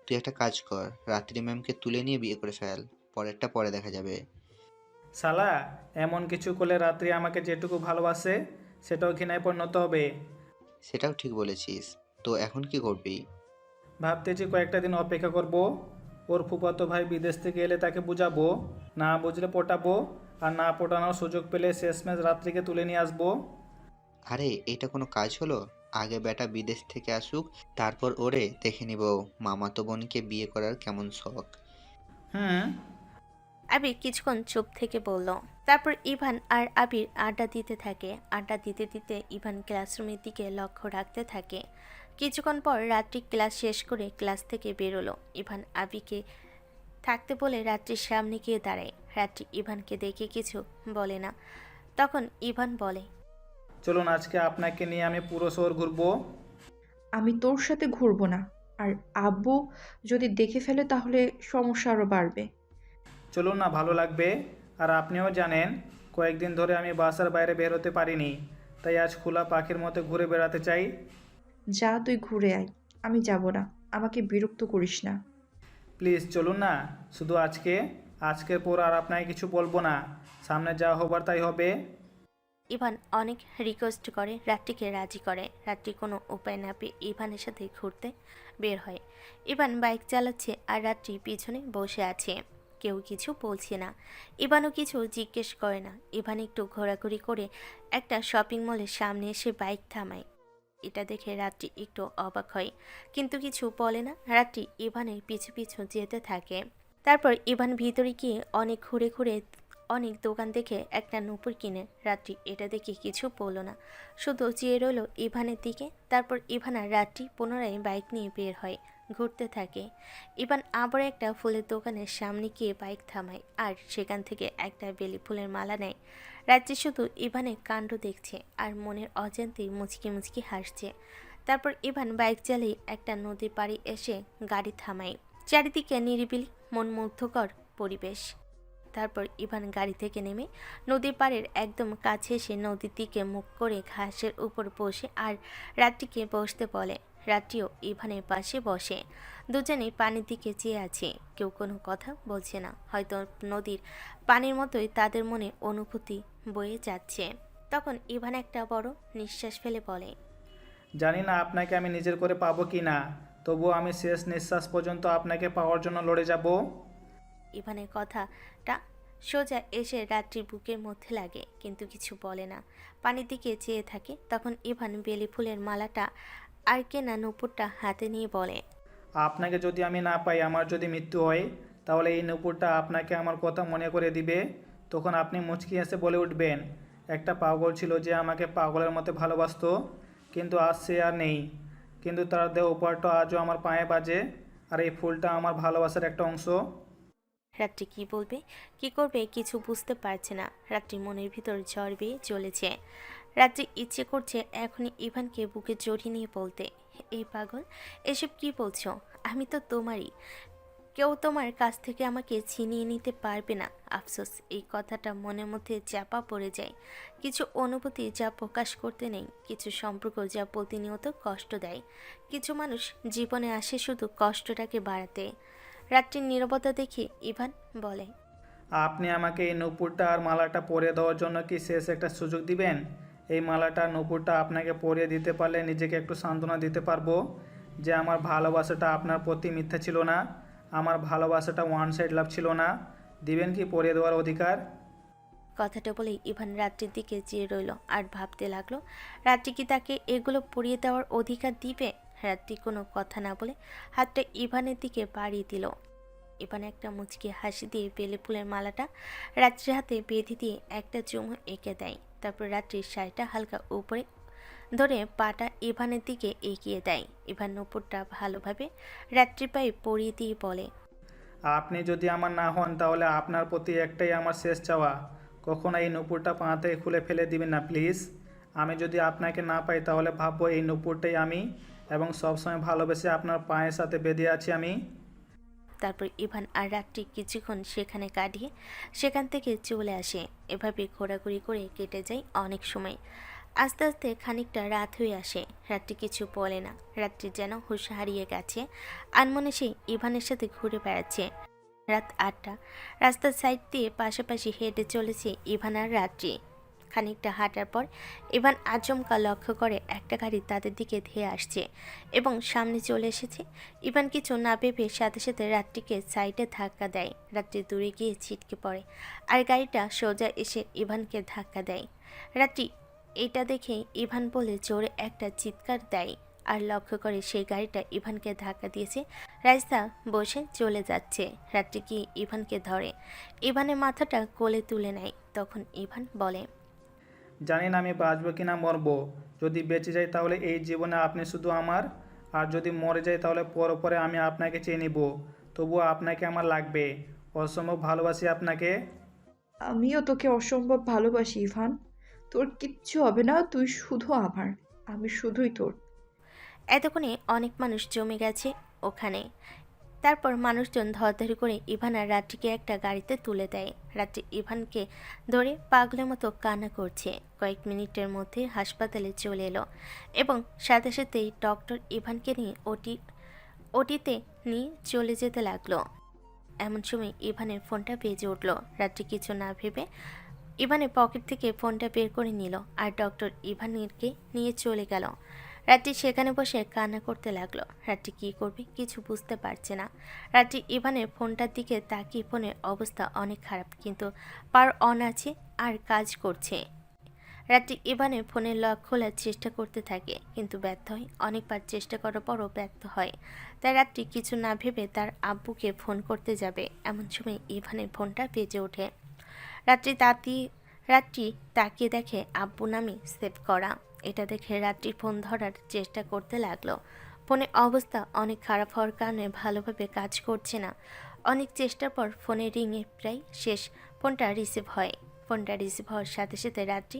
তুই একটা কাজ কর, রাত্রি ম্যামকে তুলে নিয়ে বিয়ে করে ফেল। পরেরটা পরে দেখা যাবে। শালা, এমন কিছু করলে রাত্রি আমাকে যেটুকু ভালোবাসে সেটাও ঘৃণায় পরিণত হবে। সেটাও ঠিক বলেছিস। তো এখন কি করবি? ভাবতেছি কয়েকটা দিন অপেক্ষা করব। ওর ফুফাতো ভাই বিদেশ থেকে এলে তাকে বুঝাবো, না বুঝলে পটাবো, আর না পটানোর সুযোগ পেলে শেষমেশ রাত্রিকে তুলে নিয়ে আসবো। আরে এটা কোনো কাজ হলো? আগে বেটা বিদেশ থেকে আসুক, তারপর ওরে দেখে নিব মামাতো বোনকে বিয়ে করার কেমন শখ। হুম। আবির কিছুক্ষণ চুপ থেকে বলল। তারপর ইভান আর আবির আড্ডা দিতে থাকে। আড্ডা দিতে দিতে ইভান ক্লাসরুমের দিকে লক্ষ্য রাখতে থাকে। কিছুক্ষণ পর রাত্রি ক্লাস শেষ করে ক্লাস থেকে বেরোলো। ইভান আবিকে থাকতে বলে রাত্রির সামনে গিয়ে দাঁড়ায়। রাত্রি ইভানকে দেখে কিছু বলে না। তখন ইভান বলে, চলুন আজকে আপনাকে নিয়ে আমি পুরো শহর ঘুরবো। আমি তোর সাথে ঘুরবো না। আর আব্বু যদি দেখে ফেলে তাহলে সমস্যা আরও বাড়বে। চলুন না, ভালো লাগবে। আর আপনিও জানেন কয়েকদিন ধরে আমি বাসার বাইরে বের হতে পারিনি, তাই আজ খোলা পাখির মতো ঘুরে বেড়াতে চাই। যা তুই ঘুরে আয়, আমি যাব না। আমাকে বিরক্ত করিস না। প্লিজ চলুন না, শুধু আজকে। আজকের পর আর আপনাকে কিছু বলবো না। সামনে যা হবার তাই হবে। ইভান অনেক রিকোয়েস্ট করে, রাত্রিকে রাজি করে। রাত্রি কোনো উপায় না পেয়ে ইভানের সাথে ঘুরতে বের হয়। ইভান বাইক চালাচ্ছে আর রাত্রি পিছনে বসে আছে। কেউ কিছু বলছে না। ইভানও কিছু জিজ্ঞেস করে না। ইভান একটু ঘোরাঘুরি করে একটা শপিং মলের সামনে এসে বাইক থামায়। এটা দেখে রাত্রি একটু অবাক হয়, কিন্তু কিছু বলে না। রাত্রি ইভানের পিছু পিছু যেতে থাকে। তারপর ইভান ভিতরে গিয়ে অনেক ঘুরে ঘুরে অনেক দোকান দেখে একটা নূপুর কিনে। রাত্রি এটা দেখে কিছু বলল না, শুধু চেয়ে রইল ইভানের দিকে। তারপর ইভান আর রাত্রি পুনরায় বাইক নিয়ে বের হয়, ঘুরতে থাকে। ইভান আবার একটা ফুলের দোকানের সামনে গিয়ে বাইক থামায় আর সেখান থেকে একটা বেলি ফুলের মালা নেয়। রাত্রি শুধু ইভানের কাণ্ড দেখছে আর মনের অজান্তেই মুচকি মুচকি হাসছে। তারপর ইভান বাইক চালিয়ে একটা নদীর পাড়ে এসে গাড়ি থামায়। চারিদিকে নিরিবিলি মনমুগ্ধকর পরিবেশ। তারপর ইভান গাড়ি থেকে নেমে নদীর পাড়ের একদম কাছে এসে নদীর দিকে মুখ করে ঘাসের উপর বসে আর রাত্রিকে বসতে বলে। রাত্রিও ইভানের পাশে বসে। দুজনেই পানির দিকে চেয়ে আছে, কেউ কোনো কথা বলছে না। হয়তো নদীর পানির মতোই তাদের মনে অনুভূতি বয়ে যাচ্ছে। তখন ইভান একটা বড় নিঃশ্বাস ফেলে বলে, জানি না আপনাকে আমি নিজের করে পাবো কি না, তবুও আমি শেষ নিঃশ্বাস পর্যন্ত আপনাকে পাওয়ার জন্য লড়ে যাব। ইভানের কথাটা সোজা এসে রাত্রির বুকের মধ্যে লাগে, কিন্তু কিছু বলে না, পানির দিকে চেয়ে থাকে। তখন ইভান বেলি ফুলের মালাটা আর কেনা নূপুরটা হাতে নিয়ে বলে, আপনাকে যদি আমি না পাই, আমার যদি মৃত্যু হয়, তাহলে এই নূপুরটা আপনাকে আমার কথা মনে করে দিবে। তখন আপনি মুচকি এসে বলে উঠবেন, একটা পাগল ছিল যে আমাকে পাগলের মতো ভালোবাসতো, কিন্তু আজ সে আর নেই। কিন্তু তার দেহ উপহারটা আজও আমার পায়ে বাজে, আর এই ফুলটা আমার ভালোবাসার একটা অংশ। রাত্রি কি বলবে কি করবে কিছু বুঝতে পারছে না। রাত্রি মনের ভিতর ঝড় বেয়ে চলেছে। রাত্রি ইচ্ছে করছে এখনই ইভানকে বুকে জড়িয়ে নিয়ে বলতে, এই পাগল, এসব কি বলছো? আমি তো তোমারই, কেউ তোমার কাছ থেকে আমাকে ছিনিয়ে নিতে পারবে না। আফসোস, এই কথাটা মনের মধ্যে চাপা পড়ে যায়। কিছু অনুভূতি যা প্রকাশ করতে নেই, কিছু সম্পর্ক যা প্রতিনিয়ত কষ্ট দেয়। কিছু মানুষ জীবনে আসে শুধু কষ্টটাকে বাড়াতে। রাত্রির নীরবতা দেখে ইভান বলে, আপনি আমাকে এই নূপুরটা আর মালাটা পরিয়ে দেওয়ার জন্য কি শেষ একটা সুযোগ দিবেন? এই মালাটা আর নূপুরটা আপনাকে পরিয়ে দিতে পারলে নিজেকে একটু সান্ত্বনা দিতে পারবো যে আমার ভালোবাসাটা আপনার প্রতি মিথ্যা ছিল না, আমার ভালোবাসাটা ওয়ান সাইড লাভ ছিল না। দিবেন কি পরিয়ে দেওয়ার অধিকার? কথাটা বলেই ইভান রাত্রির দিকে চেয়ে রইল আর ভাবতে লাগলো, রাত্রি কি তাকে এগুলো পরিয়ে দেওয়ার অধিকার দিবে? রাত্রি কোনো কথা না বলে হাতটা ইভানের দিকে বাড়িয়ে দিল। ইভান একটা মুচকি হাসি দিয়ে বেলে ফুলের মালাটা রাত্রির হাতে বেঁধে দিয়ে একটা চুমু এঁকে দেয়। তারপর রাত্রির শাড়িটা হালকা উপরে ধরে পাটা ইভানের দিকে এগিয়ে দেয়। ইভান নূপুরটা ভালোভাবে রাত্রির পায়ে পরিয়ে দিয়ে বলে, আপনি যদি আমার না হন, তাহলে আপনার প্রতি একটাই আমার শেষ চাওয়া, কখনো এই নূপুরটা পা থেকে খুলে ফেলে দিবেন না প্লিজ। আমি যদি আপনাকে না পাই, তাহলে ভাববো এই নূপুরটাই আমি, এবং সবসময় ভালোবেসে আপনার পায়ের সাথে বেঁধে আছি আমি। তারপর ইভান আর রাত্রি কিছুক্ষণ সেখানে কাটিয়ে সেখান থেকে চলে আসে। এভাবে ঘোরাঘুরি করে কেটে যায় অনেক সময়। আস্তে আস্তে খানিকটা রাত হয়ে আসে। রাত্রি কিছু বলে না। রাত্রি যেন হুঁশ হারিয়ে গেছে। আনমনে সে ইভানের সাথে ঘুরে বেড়াচ্ছে। রাত 8টা। রাস্তার সাইড দিয়ে পাশাপাশি হেঁটে চলেছে ইভান আর রাত্রি। খানিকটা হাঁটার পর ইভান আচমকা লক্ষ্য করে একটা গাড়ি তাদের দিকে ধেয়ে আসছে এবং সামনে চলে এসেছে। ইভান কিছু না ভেবে সাথে সাথে রাত্রিকে সাইডে ধাক্কা দেয়। রাত্রি দূরে গিয়ে ছিটকে পড়ে আর গাড়িটা সোজা এসে ইভানকে ধাক্কা দেয়। রাত্রি এটা দেখে ইভান বলে জোরে একটা চিৎকার দেয় আর লক্ষ্য করে সেই গাড়িটা ইভানকে ধাক্কা দিয়েছে। রাইসা বসে চলে যাচ্ছে। রাত্রি কি ইভানকে ধরে ইভানের মাথাটা কোলে তুলে নেয়। তখন ইভান বলে, জানি না আমি বাঁচবো কি না মরবো। যদি বেঁচে যাই তাহলে এই জীবনে আপনি শুধু আমার, আর যদি মরে যাই তাহলে পরে আমি আপনাকে চেয়ে নিব। তবুও আপনাকে আমার লাগবে, অসম্ভব ভালোবাসি আপনাকে। আমিও তোকে অসম্ভব ভালোবাসি ইভান। তোর কিচ্ছু হবে না, তুই শুধু আমার, আমি শুধুই তোর। এতক্ষণে অনেক মানুষ জমে গেছে ওখানে। তারপর মানুষজন ধরাধরি করে ইভান আর রাত্রিকে একটা গাড়িতে তুলে দেয়। রাত্রি ইভানকে ধরে পাগলের মতো কান্না করছে। কয়েক মিনিটের মধ্যে হাসপাতালে চলে এলো এবং সাথে সাথেই ডক্টর ইভানকে নিয়ে ওটিতে নিয়ে চলে যেতে লাগলো। এমন সময় ইভানের ফোনটা বেজে উঠল। রাত্রি কিছু না ভেবে ইভানের পকেট থেকে ফোনটা বের করে নিল আর ডক্টর ইভানকে নিয়ে চলে গেল। রাত্রি সেখানে বসে কান্না করতে লাগলো। রাত্রি কী করবে কিছু বুঝতে পারছে না। রাত্রি ইভানের ফোনটার দিকে তাকিয়ে, ফোনের অবস্থা অনেক খারাপ, কিন্তু পাওয়ার অন আছে আর কাজ করছে। রাত্রি ইভানের ফোনের লক খোলার চেষ্টা করতে থাকে, কিন্তু ব্যর্থ হয়। অনেকবার চেষ্টা করার পরও ব্যর্থ হয়। তাই রাত্রি কিছু না ভেবে তার আব্বুকে ফোন করতে যাবে। এমন সময় ইভানের ফোনটা বেজে ওঠে। রাত্রি তাকিয়ে দেখে আব্বু নামে সেভ করা। এটা দেখে রাত্রি ফোন ধরার চেষ্টা করতে লাগলো। ফোনের অবস্থা অনেক খারাপ হওয়ার কারণে ভালোভাবে কাজ করছে না। অনেক চেষ্টার পর ফোনের রিংয়ে প্রায় শেষ, ফোনটা রিসিভ হয়। ফোনটা রিসিভ হওয়ার সাথে সাথে রাত্রি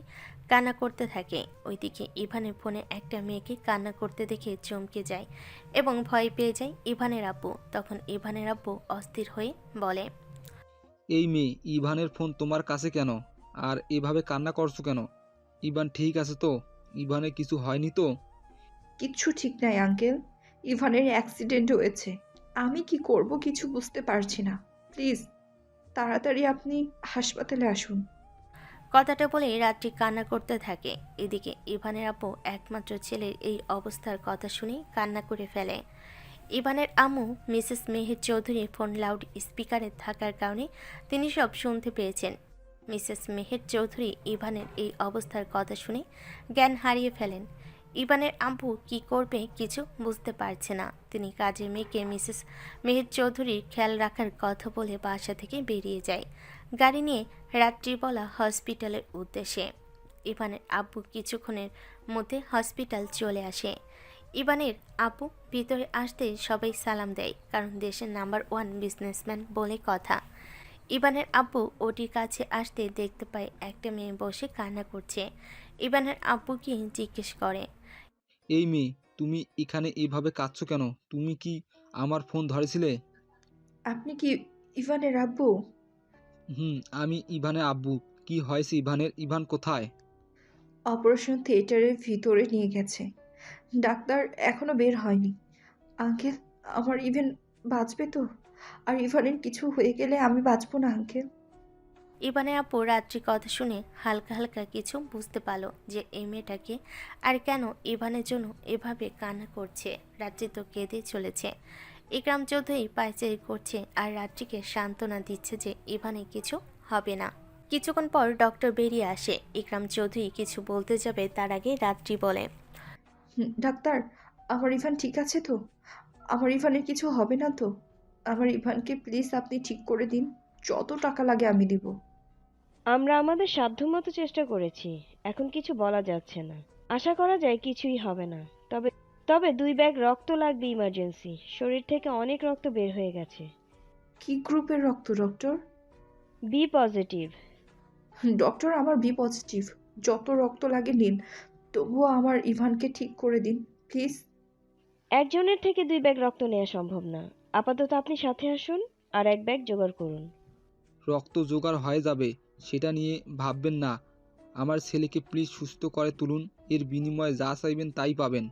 কান্না করতে থাকে। ওইদিকে ইভানের ফোনে একটা মেয়েকে কান্না করতে দেখে চমকে যায় এবং ভয় পেয়ে যায় ইভানের আব্বু। তখন ইভানের আব্বু অস্থির হয়ে বলে, এই মেয়ে, ইভানের ফোন তোমার কাছে কেন? আর এভাবে কান্না করছো কেন? ইভান ঠিক আছে তো? ইভানের কিছু হয়নি তো? কিচ্ছু ঠিক নাই আঙ্কেল। ইভানের অ্যাক্সিডেন্ট হয়েছে। আমি কি করব কিছু বুঝতে পারছি না। প্লিজ তাড়াতাড়ি আপনি হাসপাতালে আসুন। কথাটা বলে রাত্রি কান্না করতে থাকে। এদিকে ইভানের আব্বু একমাত্র ছেলের এই অবস্থার কথা শুনে কান্না করে ফেলে। ইভানের আম্মু Mrs Meher Chowdhury phone loud স্পিকারে থাকার কারণে তিনি সব শুনতে পেয়েছেন। মিসেস মেহের চৌধুরী ইভানের এই অবস্থার কথা শুনে জ্ঞান হারিয়ে ফেলেন। ইভানের আব্বু কি করবে কিছু বুঝতে পারছে না। তিনি কাজের মেয়েকে মিসেস মেহের চৌধুরীর খেয়াল রাখার কথা বলে বাসা থেকে বেরিয়ে যায় গাড়ি নিয়ে রাত্রিবেলা হসপিটালের উদ্দেশ্যে। ইভানের আব্বু কিছুক্ষণের মধ্যে হসপিটাল চলে আসে। ইভানের আব্বু ভিতরে আসতে সবাই সালাম দেয়, কারণ দেশের নাম্বার 1 বিজনেসম্যান বলে কথা। ইভানের আব্বু ওটির কাছে আসতে দেখতে পায় একটা মেয়ে বসে কান্না করছে। ইভানের আব্বুকে জিজ্ঞেস করে, এই মেয়ে, তুমি এখানে এভাবে কাঁদছো কেন? তুমি কি আমার ফোন ধরেছিলে? আপনি কি ইভানের আব্বু? আমি ইভানের আব্বু। কি হয়েছে ইভানের? ইভান কোথায়? অপারেশন থিয়েটারের ভিতরে নিয়ে গেছে। ডাক্তার এখনো বের হয়নি। আঙ্কেল, আমার ইভেন বাঁচবে তো? আর ইভানের কিছু হয়ে গেলে আমি বাঁচবো না আঙ্কেল। ইভানের আব্বু রাত্রির কথা শুনে হালকা হালকা কিছু বুঝতে পারলো যে এই মেয়েটাকে আর কেন ইভানের জন্য এভাবে কান্না করছে। রাত্রি তো কেঁদে চলেছে। ইকরাম চৌধুরী পায়চারি করছে আর রাত্রিকে সান্ত্বনা দিচ্ছে যে ইভানে কিছু হবে না। কিছুক্ষণ পর ডক্টর বেরিয়ে আসে। ইকরাম চৌধুরী কিছু বলতে যাবে তার আগে রাত্রি বলে, ডাক্তার, আমার ইভান ঠিক আছে তো? আমার ইভানের কিছু হবে না তো? আমার ইভানকে প্লিজ আপনি ঠিক করে দিন। যত টাকা লাগে আমি দিব। আমরা আমাদের সাধ্যমতো চেষ্টা করেছি। এখন কিছু বলা যাচ্ছে না। আশা করা যায় কিছুই হবে না। তবে তবে 2 ব্যাগ রক্ত লাগবে ইমার্জেন্সি। শরীর থেকে অনেক রক্ত বের হয়ে গেছে। কি গ্রুপের রক্ত ডক্টর? B positive. ডক্টর, আমার বি পজিটিভ। যত রক্ত লাগে নিন, তবুও আমার ইভানকে ঠিক করে দিন প্লিজ। একজনের থেকে 2 ব্যাগ রক্ত নেওয়া সম্ভব না। আপাতত আপনি সাথে আসুন আর 1 ব্যাগ জোগাড় করুন। রক্ত জোগাড় হয়ে যাবে, সেটা নিয়ে ভাববেন না। আমার ছেলেকে প্লিজ সুস্থ করে তুলুন। এর বিনিময়ে যা চাইবেন তাই পাবেন।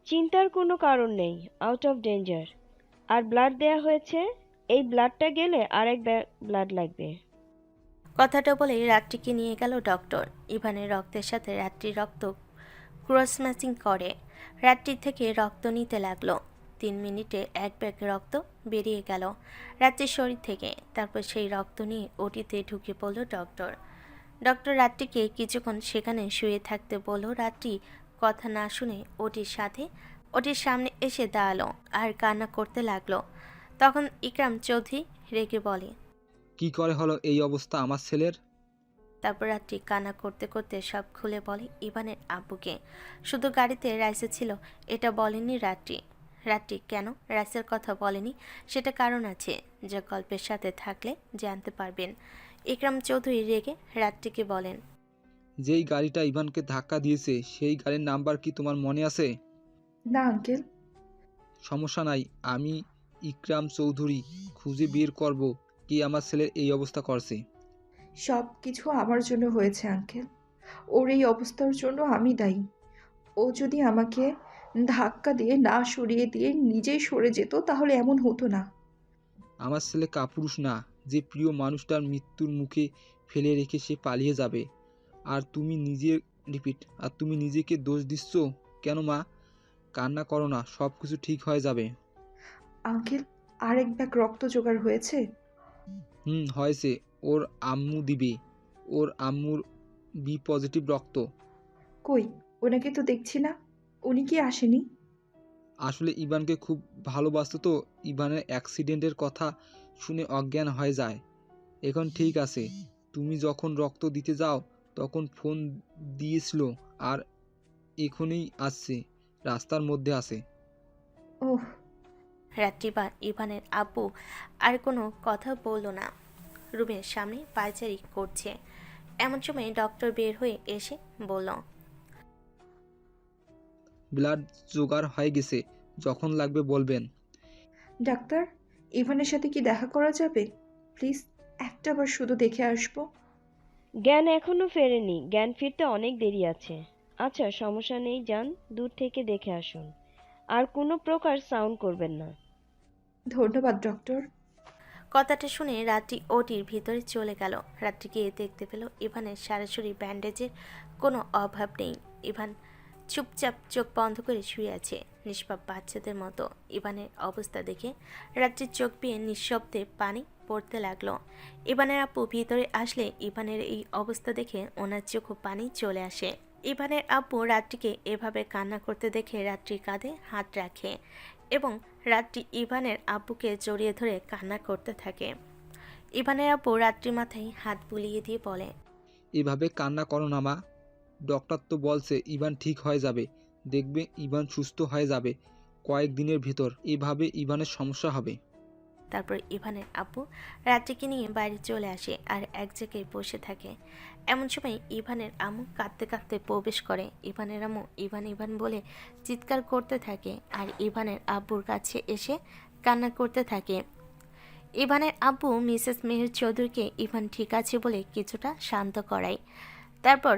চিন্তার কোনো কারণ নেই। Out of danger. আর ব্লাড দেয়া হয়েছে। এই ব্লাডটা গেলে আর 1 ব্যাগ ব্লাড লাগবে। কথাটা বলে রাত্রিকে নিয়ে গেল ডক্টর। ইভানের রক্তের সাথে রাত্রির রক্ত ক্রস ম্যাচিং করে। রাত্রির থেকে রক্ত নিতে লাগলো। 3 মিনিটে 1 ব্যাগ রক্ত বেরিয়ে গেল রাত্রির শরীর থেকে। তারপর সেই রক্ত নিয়ে ওটিতে ঢুকে পড়ল ডক্টর। ডক্টর রাত্রিকে কিছুক্ষণ সেখানে শুয়ে থাকতে বলল। রাত্রি কথা না শুনে ওটির সামনে এসে দাঁড়ালো আর কান্না করতে লাগলো। তখন ইকরাম চৌধুরী রেগে বলে, কি করে হলো এই অবস্থা আমার ছেলের? তারপর রাত্রি কান্না করতে করতে সব খুলে বলে ইভানের আব্বুকে। শুধু গাড়িতে রাইসে ছিল এটা বলেনি রাত্রি। রাত্রি কেন রাইসের কথা বলেনি সেটা কারণ আছে, যা গল্পের সাথে থাকলে জানতে পারবেন। ইকরাম চৌধুরী রেগে রাত্রিকে বলেন, যেই গাড়িটা ইভানকে ধাক্কা দিয়েছে সেই গাড়ির নাম্বার কি তোমার মনে আছে? না আঙ্কেল। সমস্যা নাই, আমি ইকরাম চৌধুরী খুঁজে বের করব কি আমার ছেলের এই অবস্থা করছে। সব কিছু আমার জন্য হয়েছে আঙ্কেল। ওর এই অবস্থার জন্য আমি দায়ী। ও যদি আমাকে ধাক্কা দিয়ে না সরিয়ে দিয়ে নিজেই সরে যেত তাহলে এমন হতো না। আমার ছেলে কাপুরুষ না যে প্রিয় মানুষটার মৃত্যুর মুখে ফেলে রেখে সে পালিয়ে যাবে। আর তুমি নিজেকে দোষ দিচ্ছ কেন মা? কান্না করো না, সব কিছু ঠিক হয়ে যাবে। আঙ্কেল, আরেক ব্যাগ রক্ত জোগাড় হয়েছে? হয়েছে। ওর আম্মু দিবে। ওর আম্মুর বি পজিটিভ রক্ত। কই, ওনাকে তো দেখছি না। উনি কি আসেনি? আসলে ইভানকে খুব ভালোবাসতো তো। ইভানের অ্যাক্সিডেন্টের কথা শুনে অজ্ঞান হয়ে যায়। এখন ঠিক আছে। তুমি যখন রক্ত দিতে যাও তখন ফোন দিয়েছিল আর এখনই আসছে, রাস্তার মধ্যে আছে। ওহ। রাত্রি বা ইভানের আব্বু আর কোনো কথা বলল না। রুমের সামনে পায়চারি করছে। এমন সময় ডক্টর বের হয়ে এসে বলল, ব্লাড জোগাড় হয়ে গেছে, যখন লাগবে বলবেন। ডাক্তার, ইভানের সাথে কি দেখা করা যাবে? প্লিজ একটাবার শুধু দেখে আসবো। জ্ঞান এখনো ফেরেনি। জ্ঞান ফিরতে অনেক দেরি আছে। আচ্ছা, সমস্যা নেই, যান, দূর থেকে দেখে আসুন। আর কোনো প্রকার সাউন্ড করবেন না। ধন্যবাদ ডক্টর। কথাটা শুনে রাত্রি ওটির ভিতরে চলে গেল। রাত্রি গিয়ে দেখতে পেল ইভানের সরাসরি ব্যান্ডেজের কোনো অভাব নেই। ইভান চুপচাপ চোখ বন্ধ করে শুয়ে আছে, নিষ্পাপ বাচ্চাদের মতো। ইভানের অবস্থা দেখে রাত্রির চোখ বেয়ে নিঃশব্দে পানি পড়তে লাগলো। ইভানের আপু ভিতরে আসলে ইভানের এই অবস্থা দেখে ওনার চোখও পানি চলে আসে। ইভানের আপু রাত্রিকে এভাবে কান্না করতে দেখে রাত্রির কাঁধে হাত রাখে এবং রাত্রি ইভানের আব্বুকে জড়িয়ে ধরে কান্না করতে থাকে। ইভানের আব্বু রাত্রি মাথায় হাত বুলিয়ে দিয়ে বলে, এভাবে কান্না করো না মা, ডক্টর তো বলছে ইভান ঠিক হয়ে যাবে, দেখবে ইভান সুস্থ হয়ে যাবে কয়েকদিনের ভিতর। এভাবে ইভানের সমস্যা হবে। তারপর ইভানের আব্বু রাত্রিকে নিয়ে বাইরে চলে আসে আর এক জায়গায় বসে থাকে। এমন সময় ইভানের আম্মু কাঁদতে কাঁদতে প্রবেশ করে। ইভানের আম্মু ইভান ইভান বলে চিৎকার করতে থাকে আর ইভানের আব্বুর কাছে এসে কান্না করতে থাকে। ইভানের আব্বু মিসেস মেহের চৌধুরীকে ইভান ঠিক আছে বলে কিছুটা শান্ত করায়। তারপর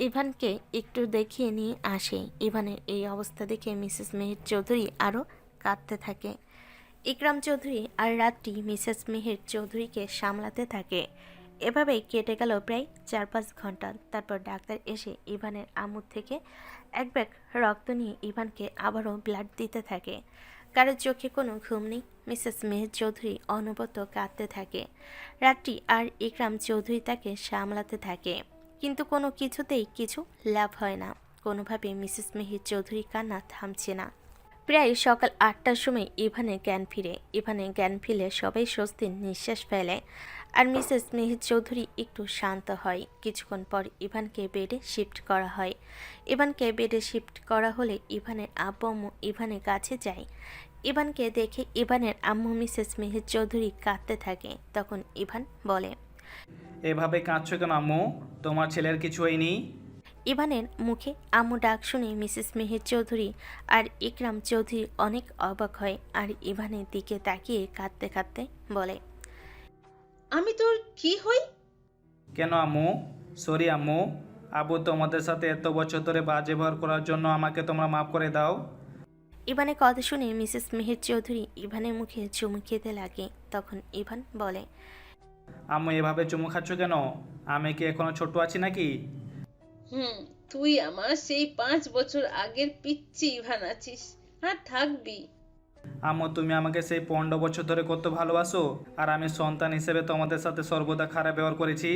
ইভানকে একটু দেখিয়ে নিয়ে আসে। ইভানের এই অবস্থা দেখে মিসেস মেহের চৌধুরী আরও কাঁদতে থাকে। ইকরাম চৌধুরী আর রাত্রি মিসেস মেহের চৌধুরীকে সামলাতে থাকে। এভাবেই কেটে গেল প্রায় 4-5 ঘন্টা। তারপর ডাক্তার এসে ইভানের আম্মুর থেকে এক ব্যাগ রক্ত নিয়ে ইভানকে আবারও ব্লাড দিতে থাকে। কারোর চোখে কোনো ঘুম নেই। মিসেস মেহের চৌধুরী অনবরত কাঁদতে থাকে। রাত্রি আর ইকরাম চৌধুরী তাকে সামলাতে থাকে, কিন্তু কোনো কিছুতেই কিছু লাভ হয় না। কোনোভাবে মিসেস মেহের চৌধুরী কান্না থামছে না। প্রায় সকাল 8টার সময় ইভানের জ্ঞান ফিরে। ইভানের জ্ঞান ফিরে সবাই স্বস্তির নিঃশ্বাস ফেলে আর মিসেস মেহের চৌধুরী একটু শান্ত হয়। কিছুক্ষণ পর ইভানকে বেডে শিফট করা হয়। ইভানকে বেডে শিফট করা হলে ইভানের আব্বু আম্মু ইভানের কাছে যায়। ইভানকে দেখে ইভানের আম্মু মিসেস মেহের চৌধুরী কাঁদতে থাকে। তখন ইভান বলে, এভাবে কাঁদছো কেন আম্মু? তোমার ছেলের কিছু হয়নি? ইভানের মুখে আম্মু ডাক শুনে মিসেস মেহের চৌধুরী আর ইকরাম চৌধুরী অনেক অবাক হয় আর ইভানের দিকে তাকিয়ে কাঁদতে কাঁদতে বলে, আমি তোর কি হই? কেন আম্মু? সরি আম্মু, আব্বু তোমাদের সাথে এত বছর ধরে বাজে ব্যবহার করার জন্য আমাকে তোমরা মাফ করে দাও। ইভানের কথা শুনে মিসেস মেহের চৌধুরী ইভানের মুখে চুমু খেতে লাগে। তখন ইভান বলে, আম্মু এভাবে চুমু খাচ্ছ কেন? আমি কি এখনো ছোট আছি নাকি? তুই আমার সেই 5 বছর আগের পিচ্চি ইভান আছিস আর থাকবি। আম্মু তুমি আমাকে সেই 15 বছর ধরে কত ভালোবাসো, আর আমি সন্তান হিসেবে তোমাদের সাথে সর্বদা খারাপ ব্যবহার করেছি।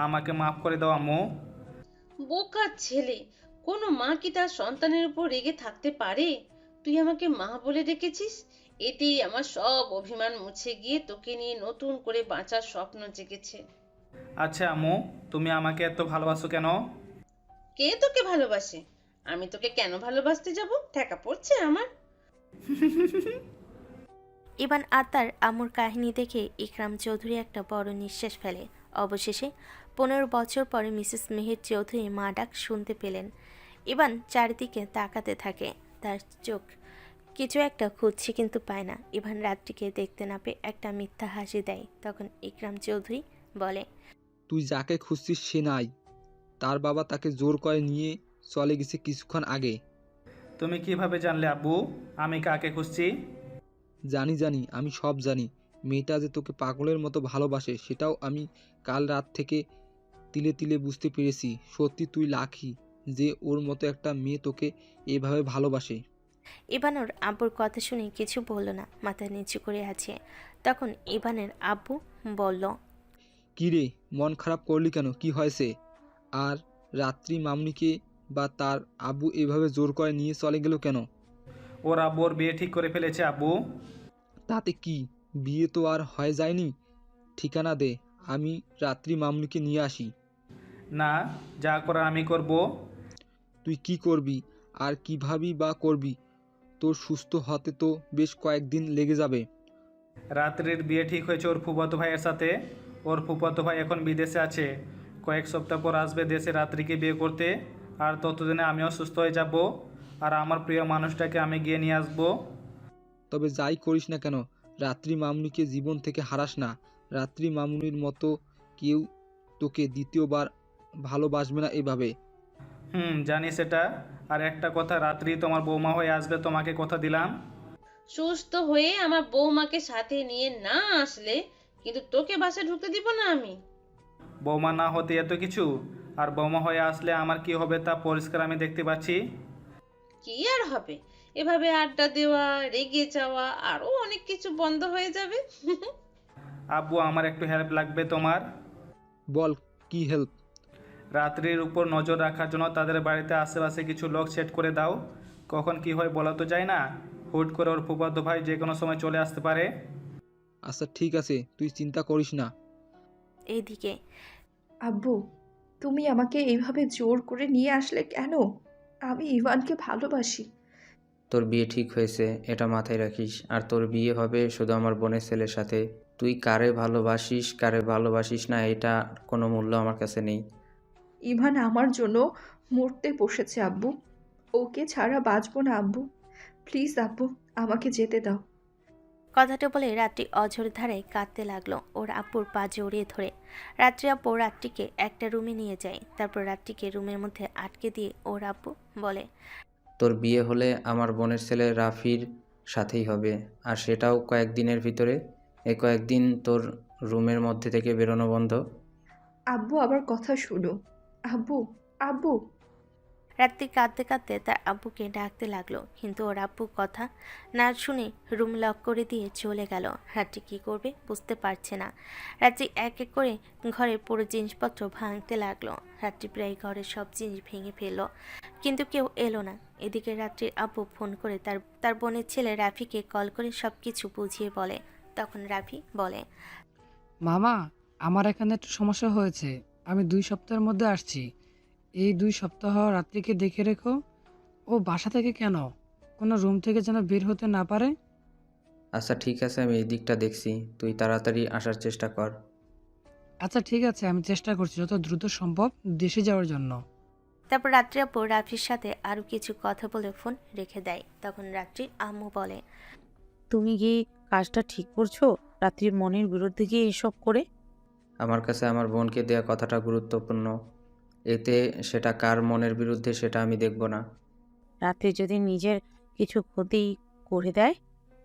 আমাকে মাফ করে দাও আম্মু। বোকা ছেলে, কোনো মা কি তার সন্তানের উপর রেগে থাকতে পারে? তুই আমাকে মা বলে ডেকেছিস, এতেই আমার সব অভিমান মুছে গিয়ে তোকে নিয়ে নতুন করে বাঁচার স্বপ্ন জেগেছে। আচ্ছা আম্মু, তুমি আমাকে এত ভালোবাসো কেন? কে তোকে ভালোবাসে? আমি তোকে কেন ভালোবাসতে যাব? ঠেকা পড়ছে আমার। ইভান আর তার আম্মুর কাহিনী দেখে ইকরাম চৌধুরী একটা বড় নিঃশ্বাস ফেলে। অবশেষে 15 বছর পরে মিসেস মেহের চৌধুরী মা ডাক শুনতে পেলেন। ইভান চারিদিকে তাকাতে থাকে, তার চোখ কিছু একটা খুঁজছে কিন্তু পায় না। ইভান রাত্রিকে দেখতে না পেয়ে একটা মিথ্যা হাসি দেয়। তখন ইকরাম চৌধুরী বলে, তুই যাকে খুঁজছিস সে নাই, তার বাবা তাকে জোর করে নিয়ে চলে গেছে কিছুক্ষণ আগে। তুমি কিভাবে জানলে আব্বু আমি কাকে খুঁজছি? জানি জানি, আমি সব জানি। মেয়েটা যে তোকে পাগলের মতো ভালোবাসে সেটাও আমি কাল রাত থেকে তিলে তিলে বুঝতে পেরেছি। সত্যি তুই লাকি যে ওর মতো একটা মেয়ে তোকে এভাবে ভালোবাসে। ইভান ওর আব্বুর কথা শুনে কিছু বলল না, মাথা নিচু করে আছে। তখন ইভানের আব্বু বলল, কি রে, মন খারাপ করলি কেন? কি হয়েছে? আর রাত্রি মামনিকে বা তার আব্বু এভাবে জোর করে নিয়ে চলে গেল কেন? ওর আব্বুর বিয়ে ঠিক করে ফেলেছে আব্বু। তাতে কি, বিয়ে তো আর হয়ে যায়নি। ঠিকানা দে, আমি রাত্রি মামনিকে নিয়ে আসি। না, যা করার আমি করব। তুই কি করবি আর কিভাবেই বা করবি? তোর সুস্থ হতে তো বেশ কয়েকদিন লেগে যাবে। রাত্রির বিয়ে ঠিক হয়েছে ওর ফুফাতো ভাইয়ের সাথে। ওর ফুফাতো ভাই এখন বিদেশে আছে, কয়েক সপ্তাহ পর আসবে দেশে রাত্রিকে বিয়ে করতে। আর ততদিনে আমিও সুস্থ হয়ে যাব, আর আমার প্রিয় মানুষটাকে আমি গিয়ে নিয়ে আসবো। তবে যাই করিস না কেন, রাত্রি মামুনিকে জীবন থেকে হারাস না। রাত্রি মামুনির মতো কেউ তোকে দ্বিতীয়বার ভালোবাসবে না এভাবে। জানি সেটা। আর একটা কথা, রাত্রি তোমার বৌমা হয়ে আসবে, তোমাকে কথা দিলাম। সুস্থ হয়ে আমার বৌমাকে সাথে নিয়ে না আসলে কিন্তু তোকে বাসায় ঢুকতে দিব না আমি। বৌমা না হতে এত কিছু, আর বৌমা হয়ে আসলে আমার কি হবে তা পরিষ্কার আমি দেখতে পাচ্ছি। কি আর হবে, এভাবে আড্ডা দেওয়া, রেগে যাওয়া, আরো অনেক কিছু বন্ধ হয়ে যাবে। আব্বু, আমার একটু হেল্প লাগবে তোমার। বল, কি হেল্প? রাত্রির উপর নজর রাখার জন্য তাদের বাড়িতে আশেপাশে কিছু লোক সেট করে দাও। কখন কি হয় বলা তো যায় না, হুট করে ওর ফুফাতো ভাই যে কোনো সময় চলে আসতে পারে। আচ্ছা ঠিক আছে, তুই চিন্তা করিস না। এইদিকে আব্বু, তুমি আমাকে এইভাবে জোর করে নিয়ে আসলে কেন? আমি ইভানকে ভালোবাসি। তোর বিয়ে ঠিক হয়েছে, এটা মাথায় রাখিস। আর তোর বিয়ে হবে শুধু আমার বোনের ছেলের সাথে। তুই কারে ভালোবাসিস না, এটা কোনো মূল্য আমার কাছে নেই। ইভান আমার জন্য মরতে বসেছে আব্বু। ওকে ছাড়া বাঁচবো না আব্বু। প্লিজ আব্বু, আমাকে যেতে দাও। কথাটা বলে রাত্রি অঝোর ধারে কাঁদতে লাগলো। ওর আব্বুর পা জড়িয়ে ধরে রাত্রি আপু রাত্রিকে একটা রুমে নিয়ে যায়। তারপর রাত্রিকে রুমের মধ্যে আটকে দিয়ে ওর আব্বু বলে, তোর বিয়ে হলে আমার বোনের ছেলে রাফির সাথেই হবে, আর সেটাও কয়েকদিনের ভিতরে। এই কয়েকদিন তোর রুমের মধ্যে থেকে বেরোনো বন্ধ। আব্বু আবার কথা শুনো। আব্বু, আব্বু। রাত্রি কাঁদতে কাঁদতে তার আব্বুকে ডাকতে লাগলো, কিন্তু ওর আব্বু কথা না শুনে রুম লক করে দিয়ে চলে গেল। রাত্রি কী করবে বুঝতে পারছে না। রাত্রি এক এক করে ঘরের পুরো জিনিসপত্র ভাঙতে লাগলো। রাত্রি প্রায় ঘরের সব জিনিস ভেঙে ফেললো, কিন্তু কেউ এলো না। এদিকে রাত্রির আব্বু ফোন করে তার বোনের ছেলে রাফিকে কল করে সব কিছু বুঝিয়ে বলে। তখন রাফি বলে, মামা, আমার এখানে একটু সমস্যা হয়েছে। আমি 2 সপ্তাহের মধ্যে আসছি। এই 2 সপ্তাহ রাত্রিকে দেখে রেখো। ও বাসা থেকে কেন, কোনো রুম থেকে যেন বের হতে না পারে। আচ্ছা ঠিক আছে, আমি এই দিকটা দেখছি। তুই তাড়াতাড়ি আসার চেষ্টা কর। আচ্ছা ঠিক আছে, আমি চেষ্টা করছি যত দ্রুত সম্ভব দেশে যাওয়ার জন্য। তারপর রাত্রি আপু রাফির সাথে আরও কিছু কথা বলে ফোন রেখে দেয়। তখন রাত্রির আম্মু বলে, তুমি কি কাজটা ঠিক করছো? রাত্রির মনের বিরুদ্ধে গিয়ে এসব করে? আমার কাছে আমার বোনকে দেয়া কথাটা গুরুত্বপূর্ণ। এতে সেটা কার মনের বিরুদ্ধে সেটা আমি দেখব না। রাত্রি যদি নিজের কিছু ক্ষতি করে দেয়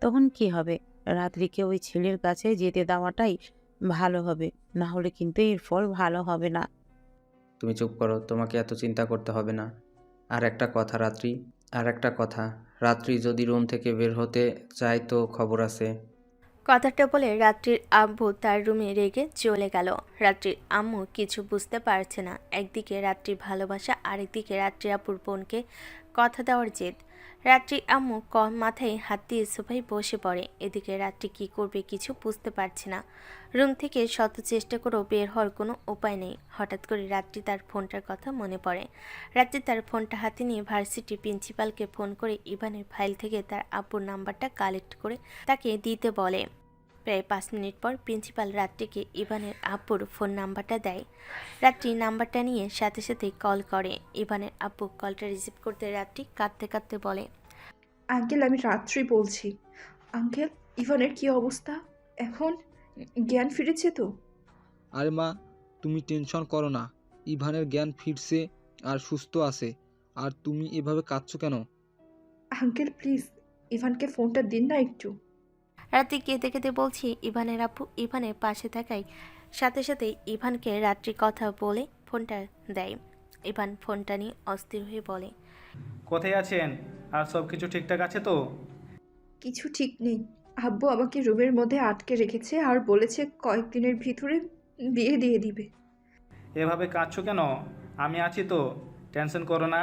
তখন কি হবে? রাত্রিকে ওই ছেলের কাছে যেতে দেওয়াটাই ভালো হবে, না হলে কিন্তু এর ফল ভালো হবে না। তুমি চুপ করো, তোমাকে এত চিন্তা করতে হবে না। আর একটা কথা, রাত্রি যদি রুম থেকে বের হতে চায় তো খবর আছে। কথাটা বলে রাত্রির আব্বু তার রুমে রেগে চলে গেল। রাত্রির আম্মু কিছু বুঝতে পারছে না। একদিকে রাত্রির ভালোবাসা, আরেকদিকে রাত্রির আব্বুর বোনকে কথা দেওয়ার জেদ। রাত্রির আম্মু কম মাথায় হাত দিয়ে সোফায় বসে পড়ে। এদিকে রাত্রি কি করবে কিছু বুঝতে পারছে না। রুম থেকে শত চেষ্টা করেও বের হওয়ার কোনো উপায় নেই। হঠাৎ করে রাত্রি তার ফোনটার কথা মনে পড়ে। রাত্রি তার ফোনটা হাতে নিয়ে ভার্সিটি প্রিন্সিপালকে ফোন করে ইভানের ফাইল থেকে তার আব্বুর নাম্বারটা কালেক্ট করে তাকে দিতে বলে। প্রায় 5 মিনিট পর প্রিন্সিপাল রাত্রিকে ইভানের আব্বুর ফোন নাম্বারটা দেয়। রাত্রি নাম্বারটা নিয়ে সাথে সাথে কল করে। ইভানের আব্বু কলটা রিসিভ করতে রাত্রি কাঁদতে কাঁদতে বলে, আঙ্কেল, আমি রাত্রি বলছি। আঙ্কেল, ইভানের কি অবস্থা এখন? জ্ঞান ফিরেছে তো? আরে মা, তুমি টেনশন করো না। ইভানের জ্ঞান ফিরছে আর সুস্থ আছে। আর তুমি এভাবে কাঁদছো কেন? আঙ্কেল প্লিজ, ইভানকে ফোনটা দিন না একটু। রাত্রি কেঁদে কেঁদে বলছি ইভানের আব্বু ইভানের পাশে থাকায় সাথে সাথে ইভানকে রাত্রি কথা বলে ফোনটা দেয়। ইভান ফোনটা নিয়ে অস্থির হয়ে বলে, কোথায় আছেন? আর সব কিছু ঠিকঠাক আছে তো? কিছু ঠিক নেই। আব্বু আমাকে রুমের মধ্যে আটকে রেখেছে আর বলেছে কয়েকদিনের ভিতরে বিয়ে দিয়ে দিবে। এভাবে কাঁদছো কেন? আমি আছি তো, টেনশন করো না।